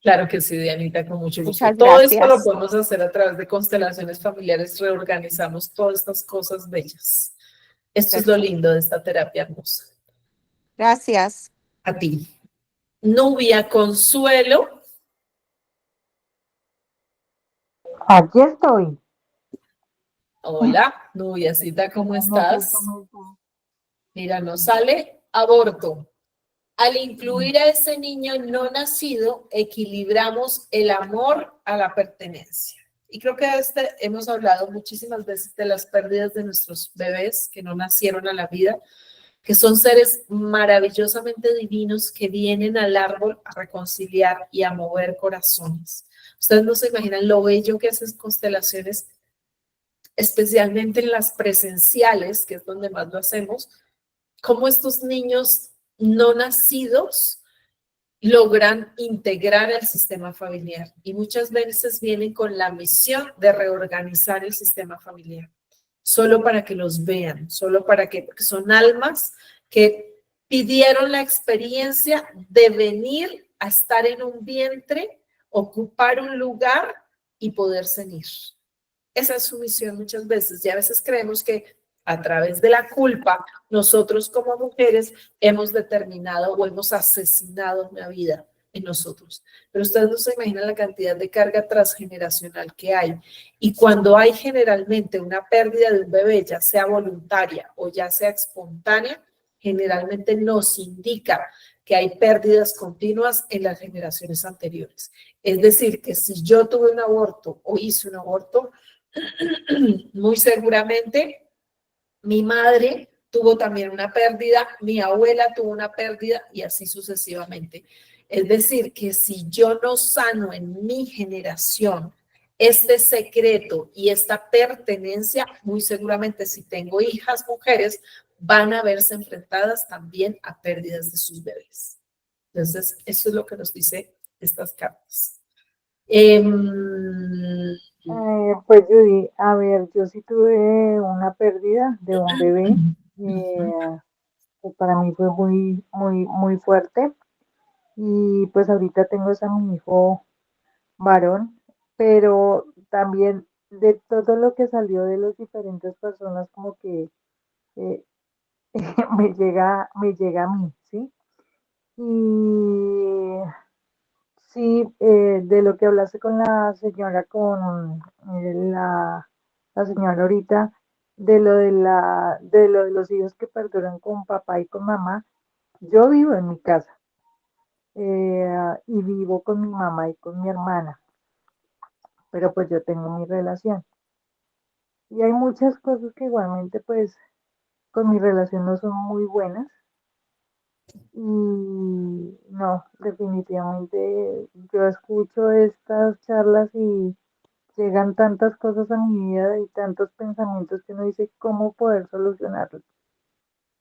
[SPEAKER 1] Claro que sí, Dianita, con mucho gusto.
[SPEAKER 2] Muchas
[SPEAKER 1] Todo esto lo
[SPEAKER 2] gracias.
[SPEAKER 1] podemos hacer a través de constelaciones familiares, reorganizamos todas estas cosas bellas. Esto es lo lindo de esta terapia hermosa.
[SPEAKER 2] Gracias.
[SPEAKER 1] A ti. Nubia Consuelo.
[SPEAKER 5] Aquí estoy.
[SPEAKER 1] Hola, Nubiacita, ¿cómo estás? Mira, nos sale aborto. Al incluir a ese niño no nacido, equilibramos el amor a la pertenencia. Y creo que hemos hablado muchísimas veces de las pérdidas de nuestros bebés que no nacieron a la vida, que son seres maravillosamente divinos que vienen al árbol a reconciliar y a mover corazones. Ustedes no se imaginan lo bello que hacen constelaciones, especialmente en las presenciales, que es donde más lo hacemos, cómo estos niños no nacidos logran integrar el sistema familiar, y muchas veces vienen con la misión de reorganizar el sistema familiar, solo para que los vean, porque son almas que pidieron la experiencia de venir a estar en un vientre, ocupar un lugar y poder ir. Esa es su misión muchas veces, y a veces creemos que a través de la culpa, nosotros como mujeres hemos determinado o hemos asesinado una vida en nosotros. Pero ustedes no se imaginan la cantidad de carga transgeneracional que hay. Y cuando hay generalmente una pérdida de un bebé, ya sea voluntaria o ya sea espontánea, generalmente nos indica que hay pérdidas continuas en las generaciones anteriores. Es decir, que si yo tuve un aborto o hice un aborto, muy seguramente mi madre tuvo también una pérdida, mi abuela tuvo una pérdida, y así sucesivamente. Es decir, que si yo no sano en mi generación este secreto y esta pertenencia, muy seguramente si tengo hijas mujeres, van a verse enfrentadas también a pérdidas de sus bebés. Entonces, eso es lo que nos dice estas cartas.
[SPEAKER 5] Pues Judy, a ver, yo sí tuve una pérdida de un bebé, que para mí fue muy fuerte y pues ahorita tengo a mi hijo varón, pero también de todo lo que salió de las diferentes personas como que eh, me llega a mí, ¿sí? Y sí, de lo que hablaste con la señora, con la señora ahorita, de lo de los hijos que perduran con papá y con mamá, yo vivo en mi casa y vivo con mi mamá y con mi hermana, pero pues yo tengo mi relación. Y hay muchas cosas que igualmente pues con mi relación no son muy buenas. Y no, definitivamente yo escucho estas charlas y llegan tantas cosas a mi vida y tantos pensamientos que uno dice cómo poder solucionarlos.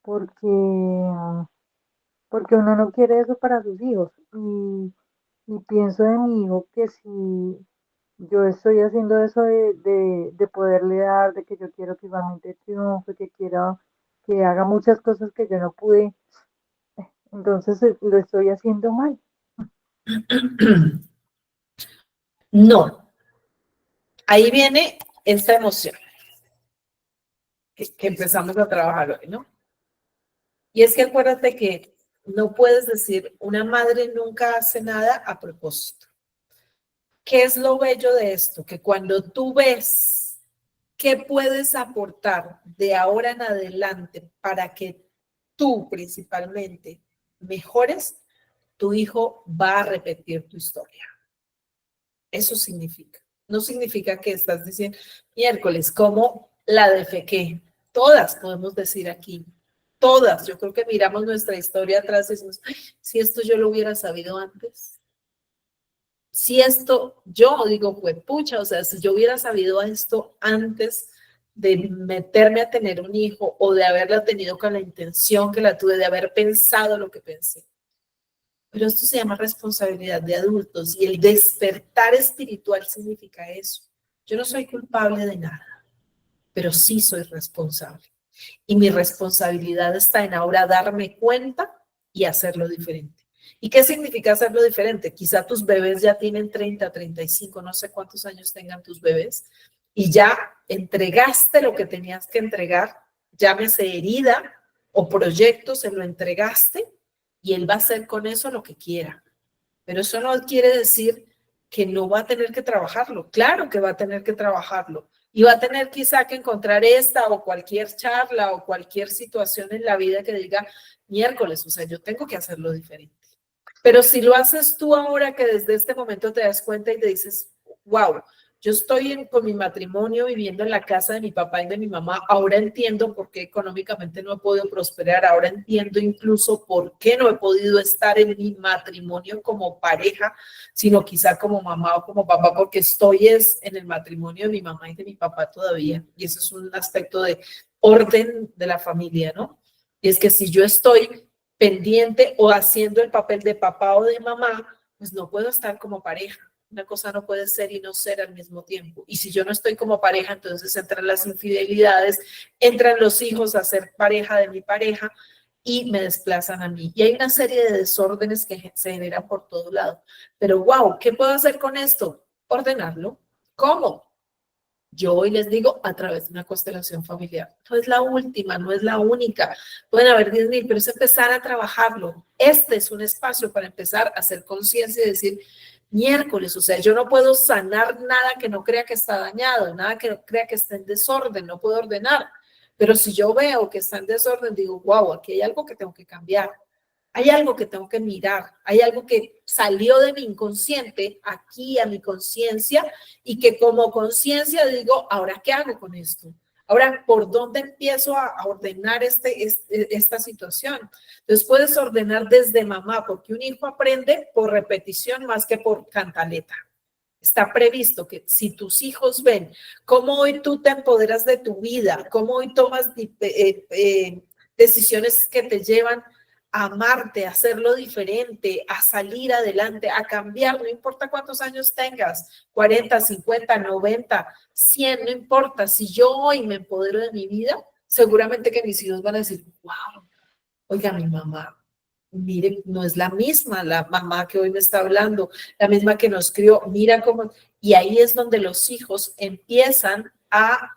[SPEAKER 5] Porque, porque uno no quiere eso para sus hijos. Y pienso de mi hijo que si yo estoy haciendo eso de poderle dar, de que yo quiero que igualmente triunfe, que quiero que haga muchas cosas que yo no pude, entonces lo estoy haciendo mal.
[SPEAKER 1] No, ahí viene esta emoción que empezamos a trabajar hoy, ¿no? Y es que acuérdate que no puedes decir, una madre nunca hace nada a propósito. ¿Qué es lo bello de esto? Que cuando tú ves qué puedes aportar de ahora en adelante para que tú principalmente mejores, tu hijo va a repetir tu historia. Eso significa. No significa que estás diciendo, miércoles, como la defequé. Todas podemos decir aquí, todas. Yo creo que miramos nuestra historia atrás y decimos, ay, si esto yo lo hubiera sabido antes. Si esto, yo digo, pues pucha, o sea, si yo hubiera sabido esto antes de meterme a tener un hijo o de haberla tenido con la intención que la tuve, de haber pensado lo que pensé. Pero esto se llama responsabilidad de adultos y el despertar espiritual significa eso. Yo no soy culpable de nada, pero sí soy responsable. Y mi responsabilidad está en ahora darme cuenta y hacerlo diferente. ¿Y qué significa hacerlo diferente? Quizá tus bebés ya tienen 30, 35, no sé cuántos años tengan tus bebés, y ya entregaste lo que tenías que entregar, llámese herida o proyecto, se lo entregaste, y él va a hacer con eso lo que quiera. Pero eso no quiere decir que no va a tener que trabajarlo. Claro que va a tener que trabajarlo. Y va a tener quizá que encontrar esta o cualquier charla o cualquier situación en la vida que diga, miércoles, o sea, yo tengo que hacerlo diferente. Pero si lo haces tú ahora que desde este momento te das cuenta y te dices, wow, yo estoy con mi matrimonio viviendo en la casa de mi papá y de mi mamá, ahora entiendo por qué económicamente no he podido prosperar, ahora entiendo incluso por qué no he podido estar en mi matrimonio como pareja, sino quizá como mamá o como papá, porque estoy en el matrimonio de mi mamá y de mi papá todavía. Y eso es un aspecto de orden de la familia, ¿no? Y es que si yo estoy pendiente o haciendo el papel de papá o de mamá, pues no puedo estar como pareja. Una cosa no puede ser y no ser al mismo tiempo. Y si yo no estoy como pareja, entonces entran las infidelidades, entran los hijos a ser pareja de mi pareja y me desplazan a mí. Y hay una serie de desórdenes que se generan por todo lado. Pero wow, ¿qué puedo hacer con esto? Ordenarlo. ¿Cómo? Yo hoy les digo a través de una constelación familiar. No es la última, no es la única. Pueden haber 10,000, pero es empezar a trabajarlo. Este es un espacio para empezar a hacer conciencia y decir, miércoles, o sea, yo no puedo sanar nada que no crea que está dañado, nada que no crea que está en desorden, no puedo ordenar. Pero si yo veo que está en desorden, digo, wow, aquí hay algo que tengo que cambiar. Hay algo que tengo que mirar, hay algo que salió de mi inconsciente aquí a mi conciencia y que como conciencia digo, ¿ahora qué hago con esto? Ahora, ¿por dónde empiezo a ordenar esta situación? Entonces puedes ordenar desde mamá, porque un hijo aprende por repetición más que por cantaleta. Está previsto que si tus hijos ven cómo hoy tú te empoderas de tu vida, cómo hoy tomas decisiones que te llevan a amarte, a hacerlo diferente, a salir adelante, a cambiar, no importa cuántos años tengas, 40, 50, 90, 100, no importa. Si yo hoy me empodero de mi vida, seguramente que mis hijos van a decir, wow, oiga, mi mamá, mire, no es la misma la mamá que hoy me está hablando, la misma que nos crió, mira cómo, y ahí es donde los hijos empiezan a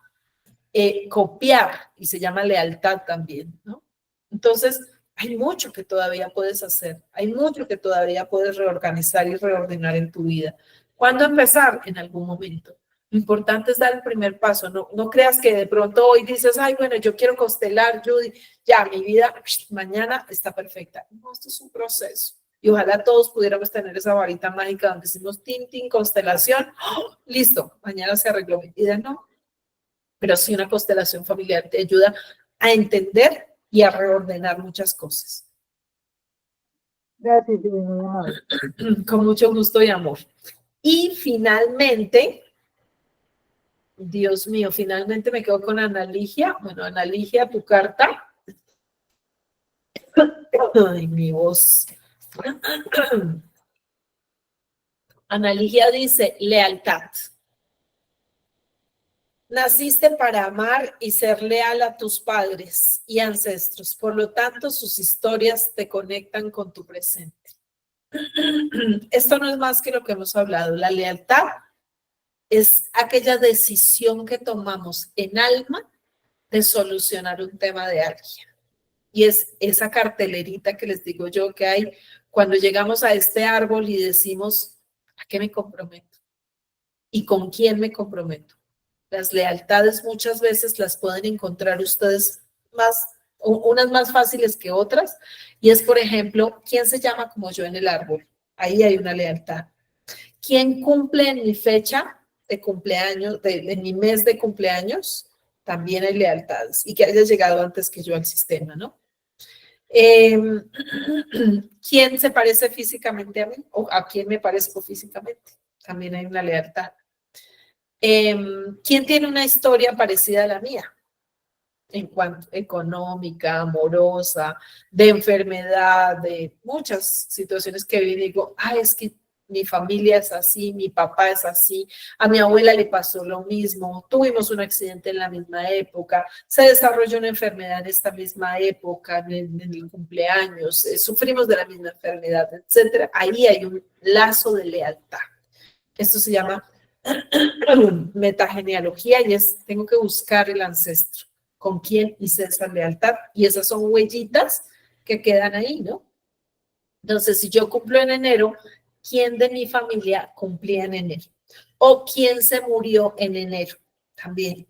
[SPEAKER 1] copiar, y se llama lealtad también, ¿no? Entonces, hay mucho que todavía puedes hacer, hay mucho que todavía puedes reorganizar y reordenar en tu vida. ¿Cuándo empezar? En algún momento. Lo importante es dar el primer paso. No creas que de pronto hoy dices, ay, bueno, yo quiero constelar, Judy, ya, mi vida mañana está perfecta. No, esto es un proceso. Y ojalá todos pudiéramos tener esa varita mágica donde decimos, tin, tin, constelación, ¡oh! Listo, mañana se arregló mi vida. No, pero sí una constelación familiar te ayuda a entender y a reordenar muchas cosas.
[SPEAKER 5] Gracias, Judy, muy amable.
[SPEAKER 1] Con mucho gusto y amor. Y finalmente, Dios mío, finalmente me quedo con Ana Ligia. Bueno, Ana Ligia, tu carta. Ay, mi voz. Ana Ligia dice, lealtad. Naciste para amar y ser leal a tus padres y ancestros. Por lo tanto, sus historias te conectan con tu presente. Esto no es más que lo que hemos hablado. La lealtad es aquella decisión que tomamos en alma de solucionar un tema de alguien. Y es esa cartelerita que les digo yo que hay cuando llegamos a este árbol y decimos, ¿a qué me comprometo? ¿Y con quién me comprometo? Las lealtades muchas veces las pueden encontrar ustedes unas más fáciles que otras. Y es, por ejemplo, ¿quién se llama como yo en el árbol? Ahí hay una lealtad. ¿Quién cumple en mi fecha de cumpleaños, en mi mes de cumpleaños? También hay lealtades. Y que haya llegado antes que yo al sistema, ¿no? ¿Quién se parece físicamente a mí? ¿O a quién me parezco físicamente? También hay una lealtad. ¿Quién tiene una historia parecida a la mía? En cuanto económica, amorosa, de enfermedad, de muchas situaciones que viví, digo, es que mi familia es así, mi papá es así, a mi abuela le pasó lo mismo, tuvimos un accidente en la misma época, se desarrolló una enfermedad en esta misma época, en el cumpleaños, sufrimos de la misma enfermedad, etcétera. Ahí hay un lazo de lealtad. Esto se llama metagenealogía y tengo que buscar el ancestro, con quién hice esa lealtad, y esas son huellitas que quedan ahí, ¿no? Entonces, si yo cumplo en enero, ¿quién de mi familia cumplía en enero? ¿O quién se murió en enero? También.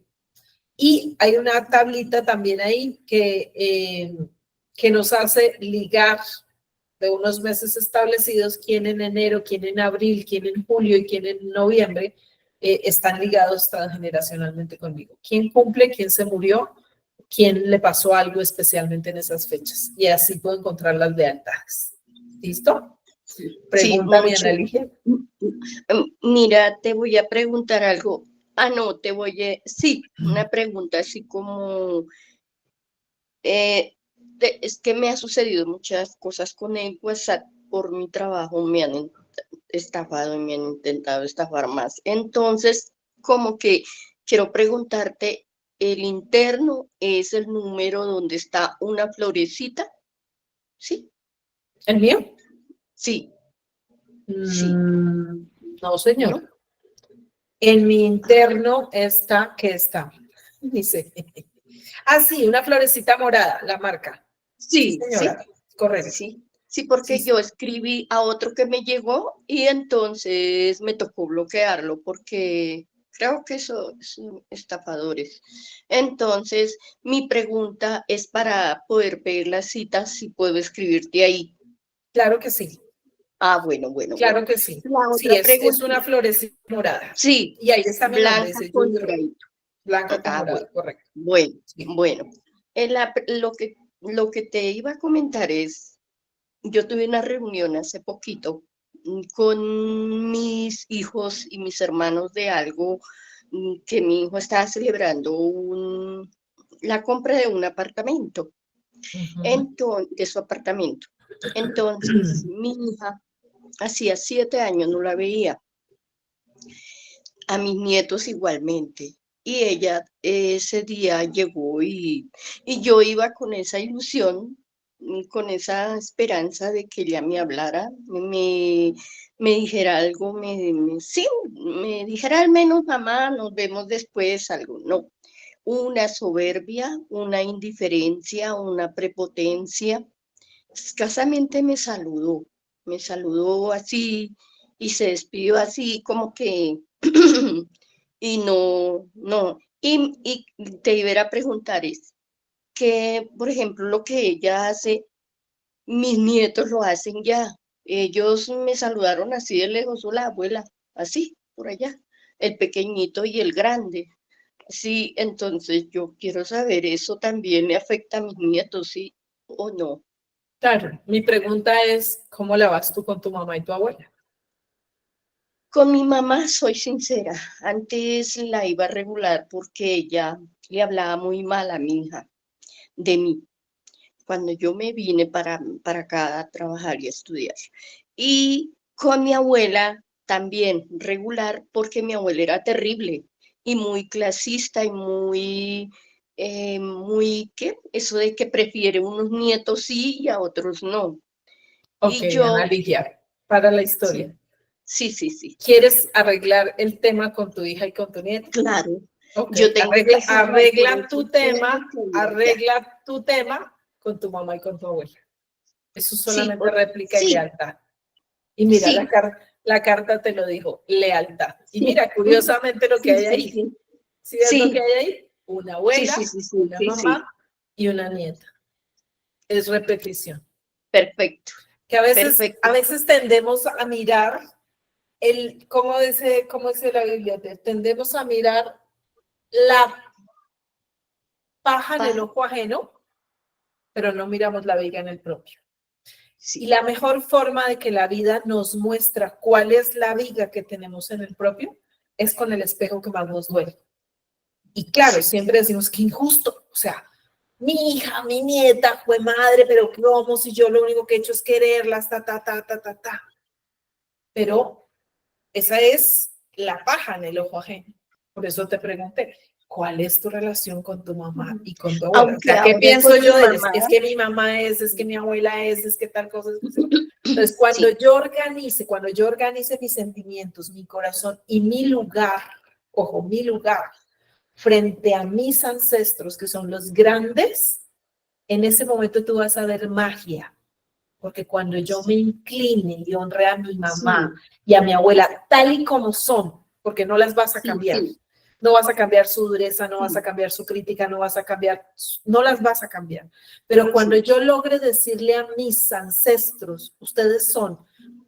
[SPEAKER 1] Y hay una tablita también ahí que nos hace ligar de unos meses establecidos, quién en enero, quién en abril, quién en julio y quién en noviembre están ligados transgeneracionalmente conmigo. ¿Quién cumple? ¿Quién se murió? ¿Quién le pasó algo especialmente en esas fechas? Y así puedo encontrar las lealtades. ¿Listo? Pregúntame,
[SPEAKER 6] Sí,
[SPEAKER 1] Ana Ligia.
[SPEAKER 6] Mira, te voy a preguntar algo. No, sí, una pregunta así como, es que me ha sucedido muchas cosas con el WhatsApp por mi trabajo, me han estafado y me han intentado estafar más. Entonces, como que quiero preguntarte, ¿el interno es el número donde está una florecita? ¿Sí?
[SPEAKER 1] ¿El mío?
[SPEAKER 6] Sí. Sí.
[SPEAKER 1] No, señor. ¿No? En mi interno está, ¿qué está? Dice. Sí, una florecita morada, la marca.
[SPEAKER 6] Sí,
[SPEAKER 1] señora. Sí. Correcto.
[SPEAKER 6] Sí, porque yo escribí a otro que me llegó y entonces me tocó bloquearlo porque creo que son estafadores. Entonces, mi pregunta es para poder ver las citas, si puedo escribirte ahí.
[SPEAKER 1] Claro que sí.
[SPEAKER 6] Bueno.
[SPEAKER 1] Claro que sí. Sí, es una florecita morada.
[SPEAKER 6] Sí.
[SPEAKER 1] Y ahí está mi nombre.
[SPEAKER 6] Blanca con moradito.
[SPEAKER 1] Blanca con morado, correcto.
[SPEAKER 6] Bueno. Lo que te iba a comentar es, yo tuve una reunión hace poquito con mis hijos y mis hermanos de algo que mi hijo estaba celebrando la compra de un apartamento, de su apartamento. Entonces, mi hija hacía 7 años no la veía, a mis nietos igualmente. Y ella ese día llegó y yo iba con esa ilusión, con esa esperanza de que ella me hablara, me dijera algo, sí, me dijera al menos mamá, nos vemos después, algo. No, una soberbia, una indiferencia, una prepotencia. Escasamente me saludó así y se despidió así como que y no. Y te iba a preguntar es que, por ejemplo, lo que ella hace, mis nietos lo hacen ya. Ellos me saludaron así de lejos, hola abuela, así, por allá, el pequeñito y el grande. Sí, entonces yo quiero saber, ¿eso también le afecta a mis nietos, sí o no?
[SPEAKER 1] Claro, mi pregunta es, ¿cómo la vas tú con tu mamá y tu abuela?
[SPEAKER 6] Con mi mamá soy sincera, antes la iba a regular porque ella le hablaba muy mal a mi hija de mí, cuando yo me vine para acá a trabajar y a estudiar. Y con mi abuela también regular porque mi abuela era terrible y muy clasista y ¿qué? Eso de que prefiere unos nietos sí y a otros no.
[SPEAKER 1] Ok,
[SPEAKER 6] Y yo,
[SPEAKER 1] Ana Ligia, para la historia.
[SPEAKER 6] sí.
[SPEAKER 1] ¿Quieres arreglar el tema con tu hija y con tu nieta?
[SPEAKER 6] Claro.
[SPEAKER 1] Ok,
[SPEAKER 6] Yo tengo
[SPEAKER 1] arregla tu tema con tu mamá y con tu abuela. Eso solamente réplica y lealtad. Y mira,
[SPEAKER 6] sí,
[SPEAKER 1] la carta te lo dijo, lealtad. Y mira, curiosamente lo que hay ahí. ¿Sí ves lo que hay ahí? Una abuela, una mamá y una nieta. Es repetición.
[SPEAKER 6] Perfecto.
[SPEAKER 1] Que a veces tendemos a mirar ¿cómo dice la Biblia? Tendemos a mirar la paja en el ojo ajeno, pero no miramos la viga en el propio. Y la mejor forma de que la vida nos muestra cuál es la viga que tenemos en el propio es con el espejo que más nos duele. Y claro, siempre decimos que injusto, o sea, mi hija, mi nieta, fue madre, pero ¿cómo si yo lo único que he hecho es quererlas, ta? Pero esa es la paja en el ojo ajeno. Por eso te pregunté, ¿cuál es tu relación con tu mamá y con tu abuela? O sea, ¿qué pienso yo de ellos? Es que mi mamá es que mi abuela es que tal cosa es. Entonces, cuando yo organice mis sentimientos, mi corazón y mi lugar, ojo, mi lugar, frente a mis ancestros, que son los grandes, en ese momento tú vas a ver magia. Porque cuando yo me incline y honre a mi mamá y a mi abuela tal y como son, porque no las vas a cambiar, no vas a cambiar su dureza, no vas a cambiar su crítica, no las vas a cambiar. Pero cuando yo logre decirle a mis ancestros, ustedes son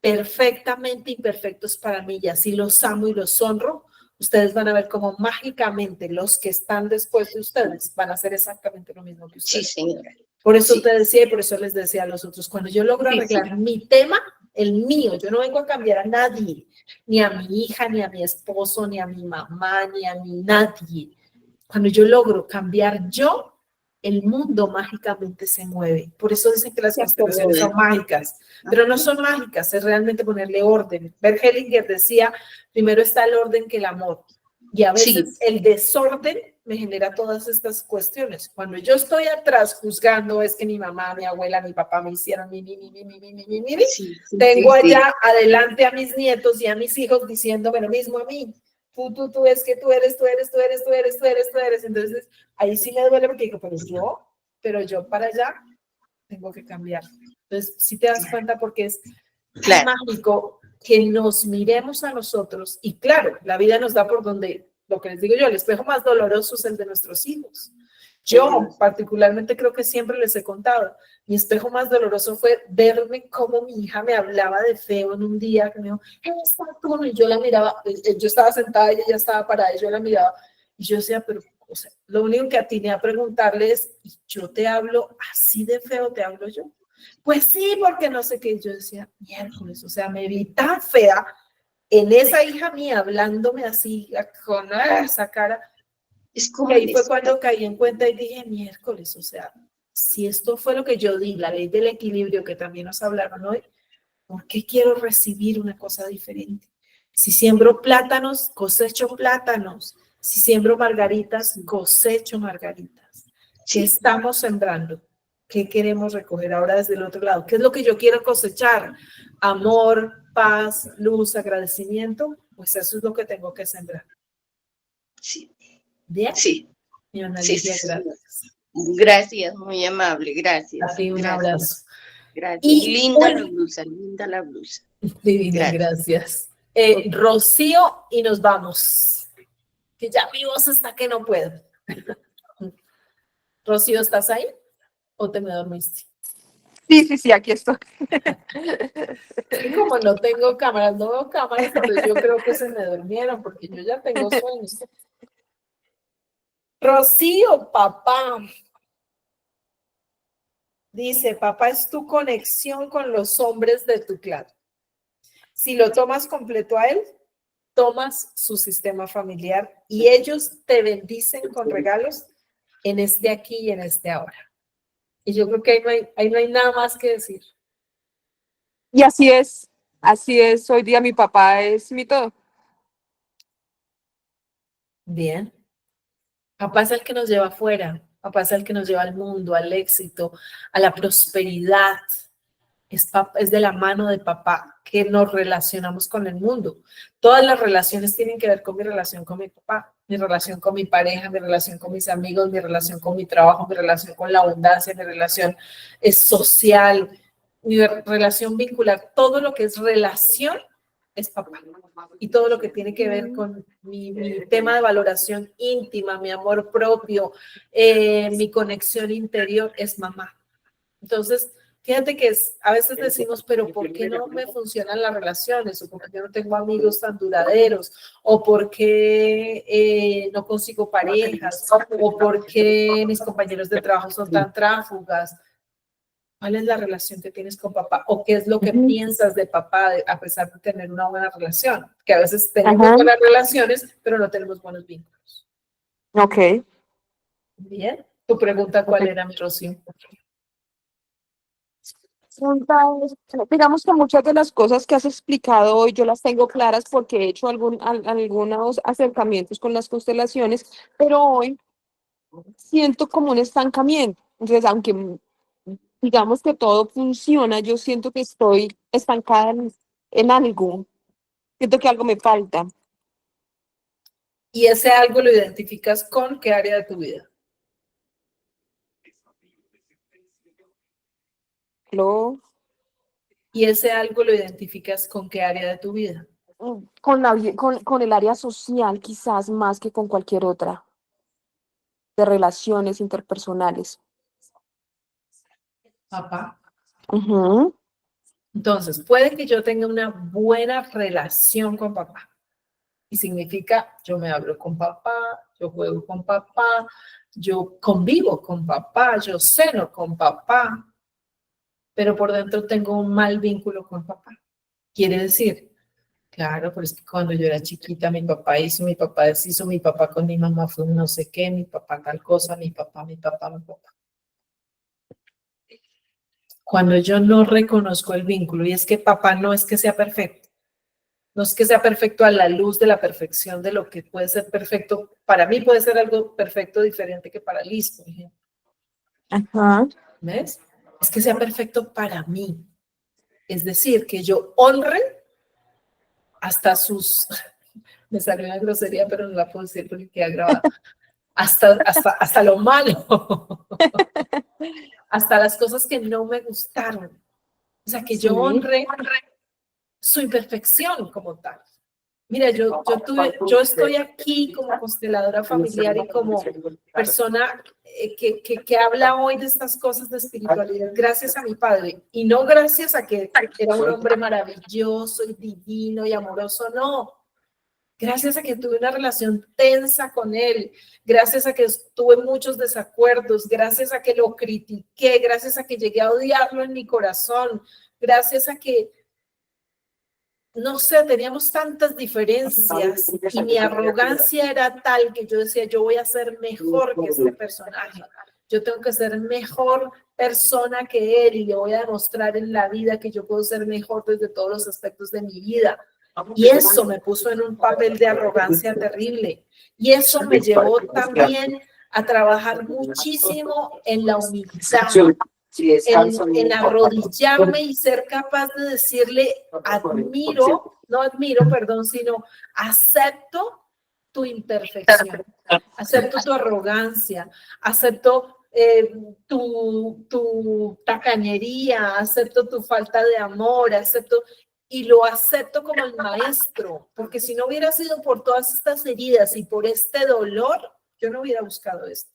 [SPEAKER 1] perfectamente imperfectos para mí y así los amo y los honro, ustedes van a ver cómo mágicamente los que están después de ustedes van a hacer exactamente lo mismo que ustedes.
[SPEAKER 6] Sí, señora.
[SPEAKER 1] Por eso te decía y por eso les decía a los otros, cuando yo logro arreglar mi tema, el mío, yo no vengo a cambiar a nadie, ni a mi hija, ni a mi esposo, ni a mi mamá, ni a mi nadie. Cuando yo logro cambiar yo, el mundo mágicamente se mueve. Por eso dicen que las constelaciones son mágicas, pero no son mágicas, es realmente ponerle orden. Bert Hellinger decía, primero está el orden que el amor. Y a veces el desorden me genera todas estas cuestiones. Cuando yo estoy atrás juzgando, es que mi mamá, mi abuela, mi papá me hicieron tengo allá adelante a mis nietos y a mis hijos diciéndome lo mismo a mí. Tú, es que tú eres. Entonces, ahí sí me duele porque digo, pero yo para allá tengo que cambiar. Entonces, si te das cuenta porque es mágico que nos miremos a nosotros y claro, la vida nos da por donde, lo que les digo yo, el espejo más doloroso es el de nuestros hijos. Yo particularmente creo que siempre les he contado, mi espejo más doloroso fue verme cómo mi hija me hablaba de feo en un día, que me dijo, y yo la miraba, yo estaba sentada y ella estaba parada y yo la miraba y yo decía, pero o sea, lo único que atiné a preguntarle es, ¿y yo te hablo así de feo, te hablo yo? Pues sí, porque no sé qué. Yo decía, miércoles, o sea, me vi tan fea en esa hija mía hablándome así, con esa cara.
[SPEAKER 6] Es
[SPEAKER 1] Y
[SPEAKER 6] como
[SPEAKER 1] ahí fue cuando caí en cuenta y dije, miércoles, o sea, si esto fue lo que yo di, la ley del equilibrio que también nos hablaron hoy, ¿por qué quiero recibir una cosa diferente? Si siembro plátanos, cosecho plátanos. Si siembro margaritas, cosecho margaritas. ¿Qué estamos sembrando? ¿Qué queremos recoger ahora desde el otro lado? ¿Qué es lo que yo quiero cosechar? Amor, paz, luz, agradecimiento. Pues eso es lo que tengo que sembrar.
[SPEAKER 6] Sí,
[SPEAKER 1] ¿Bien?
[SPEAKER 6] sí,
[SPEAKER 1] Mi Ana
[SPEAKER 6] sí,
[SPEAKER 1] Lidia,
[SPEAKER 6] sí.
[SPEAKER 1] gracias.
[SPEAKER 6] Gracias, muy amable, gracias.
[SPEAKER 1] A ti un
[SPEAKER 6] Gracias,
[SPEAKER 1] abrazo.
[SPEAKER 6] gracias.
[SPEAKER 1] Y
[SPEAKER 6] Linda la blusa, linda la blusa.
[SPEAKER 1] divina,
[SPEAKER 6] Gracias.
[SPEAKER 1] gracias. Rocío, y nos vamos. Que ya mi voz está que no puedo. Rocío, ¿estás ahí? ¿O te me dormiste?
[SPEAKER 2] Sí, aquí estoy.
[SPEAKER 1] Y como no tengo cámaras, no veo cámaras, entonces yo creo que se me durmieron porque yo ya tengo sueños. Rocío, papá. Dice, papá es tu conexión con los hombres de tu clan. Si lo tomas completo a él, tomas su sistema familiar y ellos te bendicen con regalos en este aquí y en este ahora. Y yo creo que ahí no hay nada más que decir.
[SPEAKER 2] Y así es. Hoy día mi papá es mi todo.
[SPEAKER 1] Bien. Papá es el que nos lleva afuera. Papá es el que nos lleva al mundo, al éxito, a la prosperidad. Es de la mano de papá que nos relacionamos con el mundo. Todas las relaciones tienen que ver con mi relación con mi papá, mi relación con mi pareja, mi relación con mis amigos, mi relación con mi trabajo, mi relación con la abundancia, mi relación social, mi relación vincular. Todo lo que es relación es papá. Y todo lo que tiene que ver con mi tema de valoración íntima, mi amor propio, mi conexión interior es mamá. Entonces, fíjate que a veces decimos, pero ¿por qué no me funcionan las relaciones? ¿O por qué no tengo amigos tan duraderos? ¿O por qué no consigo parejas? ¿O por qué mis compañeros de trabajo son tan tráfugas? ¿Cuál es la relación que tienes con papá? ¿O qué es lo que piensas de papá a pesar de tener una buena relación? Que a veces tenemos buenas relaciones, pero no tenemos buenos vínculos.
[SPEAKER 2] Ok.
[SPEAKER 1] Bien. ¿Tu pregunta cuál era, mi Rocío?
[SPEAKER 2] Digamos que muchas de las cosas que has explicado hoy yo las tengo claras porque he hecho algunos acercamientos con las constelaciones, pero hoy siento como un estancamiento. Entonces, aunque digamos que todo funciona, yo siento que estoy estancada en algo. Siento que algo me falta.
[SPEAKER 1] Y ese algo lo identificas con qué área de tu vida.
[SPEAKER 2] Lo,
[SPEAKER 1] Y ese algo lo identificas con qué área de tu vida.
[SPEAKER 2] con el área social, quizás más que con cualquier otra, de relaciones interpersonales.
[SPEAKER 1] Papá.
[SPEAKER 2] Ujú.
[SPEAKER 1] Entonces, puede que yo tenga una buena relación con papá. Y significa, yo me hablo con papá, yo juego con papá, yo convivo con papá, yo ceno con papá, pero por dentro tengo un mal vínculo con papá. Quiere decir, claro, pero es que cuando yo era chiquita, mi papá hizo, mi papá deshizo, mi papá con mi mamá fue un no sé qué, mi papá tal cosa, mi papá, mi papá, mi papá. Cuando yo no reconozco el vínculo, y es que papá no es que sea perfecto, no es que sea perfecto a la luz de la perfección de lo que puede ser perfecto, para mí puede ser algo perfecto diferente que para Liz, por ejemplo.
[SPEAKER 2] Ajá.
[SPEAKER 1] ¿Ves? Es que sea perfecto para mí. Es decir, que yo honre hasta sus, me salió una grosería, pero no la puedo decir porque queda grabada, hasta lo malo, hasta las cosas que no me gustaron. O sea, que yo
[SPEAKER 2] Sí.
[SPEAKER 1] honre su imperfección como tal. Mira, yo estoy aquí como consteladora familiar y como persona que habla hoy de estas cosas de espiritualidad gracias a mi padre y no gracias a que era un hombre maravilloso y divino y amoroso, no. gracias a que tuve una relación tensa con él, gracias a que tuve muchos desacuerdos, gracias a que lo critiqué, gracias a que llegué a odiarlo en mi corazón, gracias a que, no sé, teníamos tantas diferencias y mi arrogancia era tal que yo decía, yo voy a ser mejor que este personaje, yo tengo que ser mejor persona que él y le voy a demostrar en la vida que yo puedo ser mejor desde todos los aspectos de mi vida. Y eso me puso en un papel de arrogancia terrible. Y eso me llevó también a trabajar muchísimo en la humildad, en arrodillarme y ser capaz de decirle, sino acepto tu imperfección, acepto tu arrogancia, acepto tu tacañería, acepto tu falta de amor, y lo acepto como el maestro, porque si no hubiera sido por todas estas heridas y por este dolor, yo no hubiera buscado esto.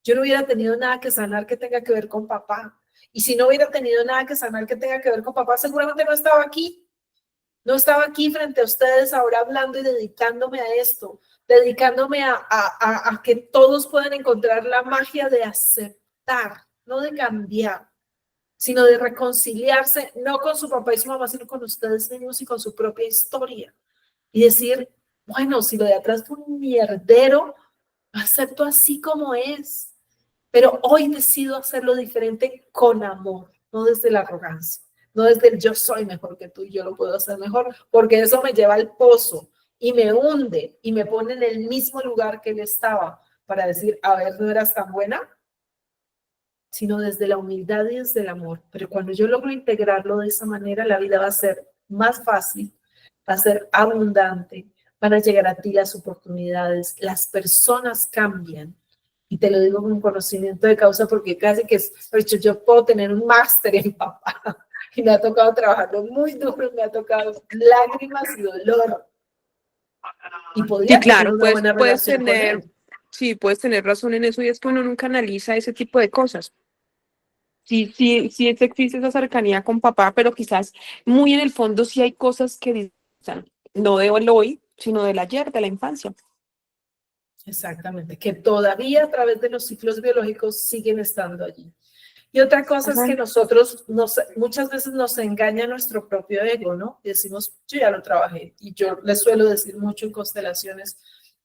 [SPEAKER 1] Yo no hubiera tenido nada que sanar que tenga que ver con papá. Y si no hubiera tenido nada que sanar que tenga que ver con papá, seguramente no estaba aquí. No estaba aquí frente a ustedes ahora hablando y dedicándome a esto, dedicándome a que todos puedan encontrar la magia de aceptar, no de cambiar, sino de reconciliarse, no con su papá y su mamá, sino con ustedes mismos y con su propia historia. Y decir, bueno, si lo de atrás fue un mierdero, lo acepto así como es. Pero hoy decido hacerlo diferente con amor, no desde la arrogancia, no desde el yo soy mejor que tú y yo lo puedo hacer mejor, porque eso me lleva al pozo y me hunde y me pone en el mismo lugar que él estaba para decir, a ver, no eras tan buena, sino desde la humildad y desde el amor. Pero cuando yo logro integrarlo de esa manera, la vida va a ser más fácil, va a ser abundante, van a llegar a ti las oportunidades, las personas cambian. Y te lo digo con conocimiento de causa porque casi que, yo puedo tener un máster en papá y me ha tocado trabajarlo muy duro, me ha tocado lágrimas y dolor. Y podría
[SPEAKER 7] Sí, claro,
[SPEAKER 1] tener una buena relación con él.
[SPEAKER 7] sí, puedes tener razón en eso y es que uno nunca analiza ese tipo de cosas. Sí, sí, sí existe esa cercanía con papá, pero quizás muy en el fondo sí hay cosas que dicen, no de hoy, sino del ayer, de la infancia.
[SPEAKER 1] Exactamente, que todavía a través de los ciclos biológicos siguen estando allí. Y otra cosa es que nosotros muchas veces nos engaña nuestro propio ego, ¿no? Y decimos, yo ya lo trabajé. Y yo les suelo decir mucho en constelaciones,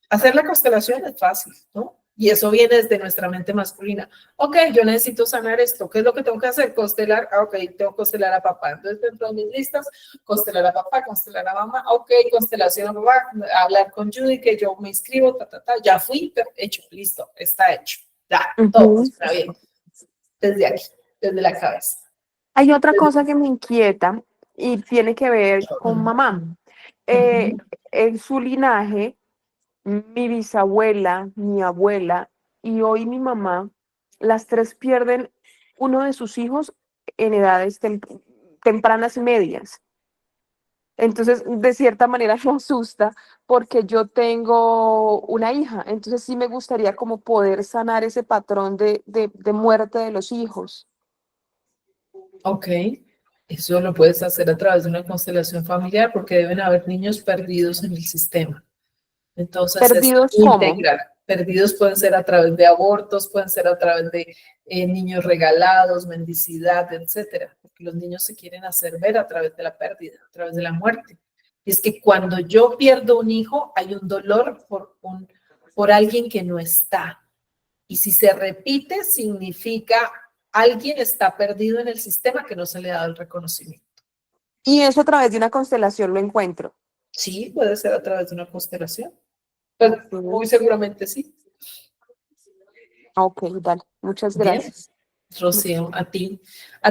[SPEAKER 1] hacer la constelación es fácil, ¿no? Y eso viene desde nuestra mente masculina. Ok, yo necesito sanar esto. ¿Qué es lo que tengo que hacer? Constelar. Ah, ok, tengo que constelar a papá. Entonces, dentro de mis listas, constelar a papá, constelar a mamá. Ok, constelación a papá, hablar con Judy, que yo me inscribo, ya fui, hecho, listo, está hecho. Ya, todo está bien. Desde aquí, desde la cabeza.
[SPEAKER 7] Hay otra cosa que me inquieta y tiene que ver con mamá. En su linaje, mi bisabuela, mi abuela y hoy mi mamá, las tres pierden uno de sus hijos en edades tempranas y medias. Entonces, de cierta manera me asusta porque yo tengo una hija. Entonces, sí me gustaría como poder sanar ese patrón de muerte de los hijos.
[SPEAKER 1] Ok, eso lo puedes hacer a través de una constelación familiar porque deben haber niños perdidos en el sistema. Entonces,
[SPEAKER 7] ¿Perdidos
[SPEAKER 1] es integrar. Perdidos pueden ser a través de abortos, pueden ser a través de niños regalados, mendicidad, etcétera. Porque los niños se quieren hacer ver a través de la pérdida, a través de la muerte. Y es que cuando yo pierdo un hijo, hay un dolor por alguien que no está. Y si se repite, significa alguien está perdido en el sistema que no se le ha dado el reconocimiento.
[SPEAKER 7] Y eso a través de una constelación lo encuentro.
[SPEAKER 1] Sí, puede ser a través de una constelación. Pero muy seguramente sí.
[SPEAKER 7] Ok, dale. Muchas gracias.
[SPEAKER 1] Bien. Rocío, a ti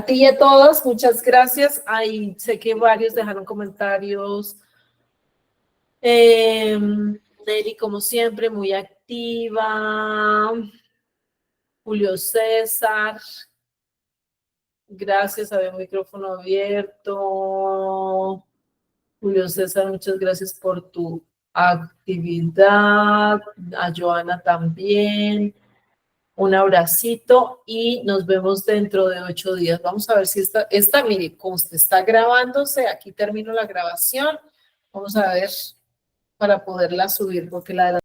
[SPEAKER 1] y a todos, muchas gracias. Ahí sé que varios dejaron comentarios. Nelly, como siempre, muy activa. Julio César. Gracias, había un micrófono abierto. Julio César, muchas gracias por tu actividad. A Joana también. Un abracito y nos vemos dentro de 8 días. Vamos a ver si mire, conste, está grabándose. Aquí termino la grabación. Vamos a ver para poderla subir, porque la de las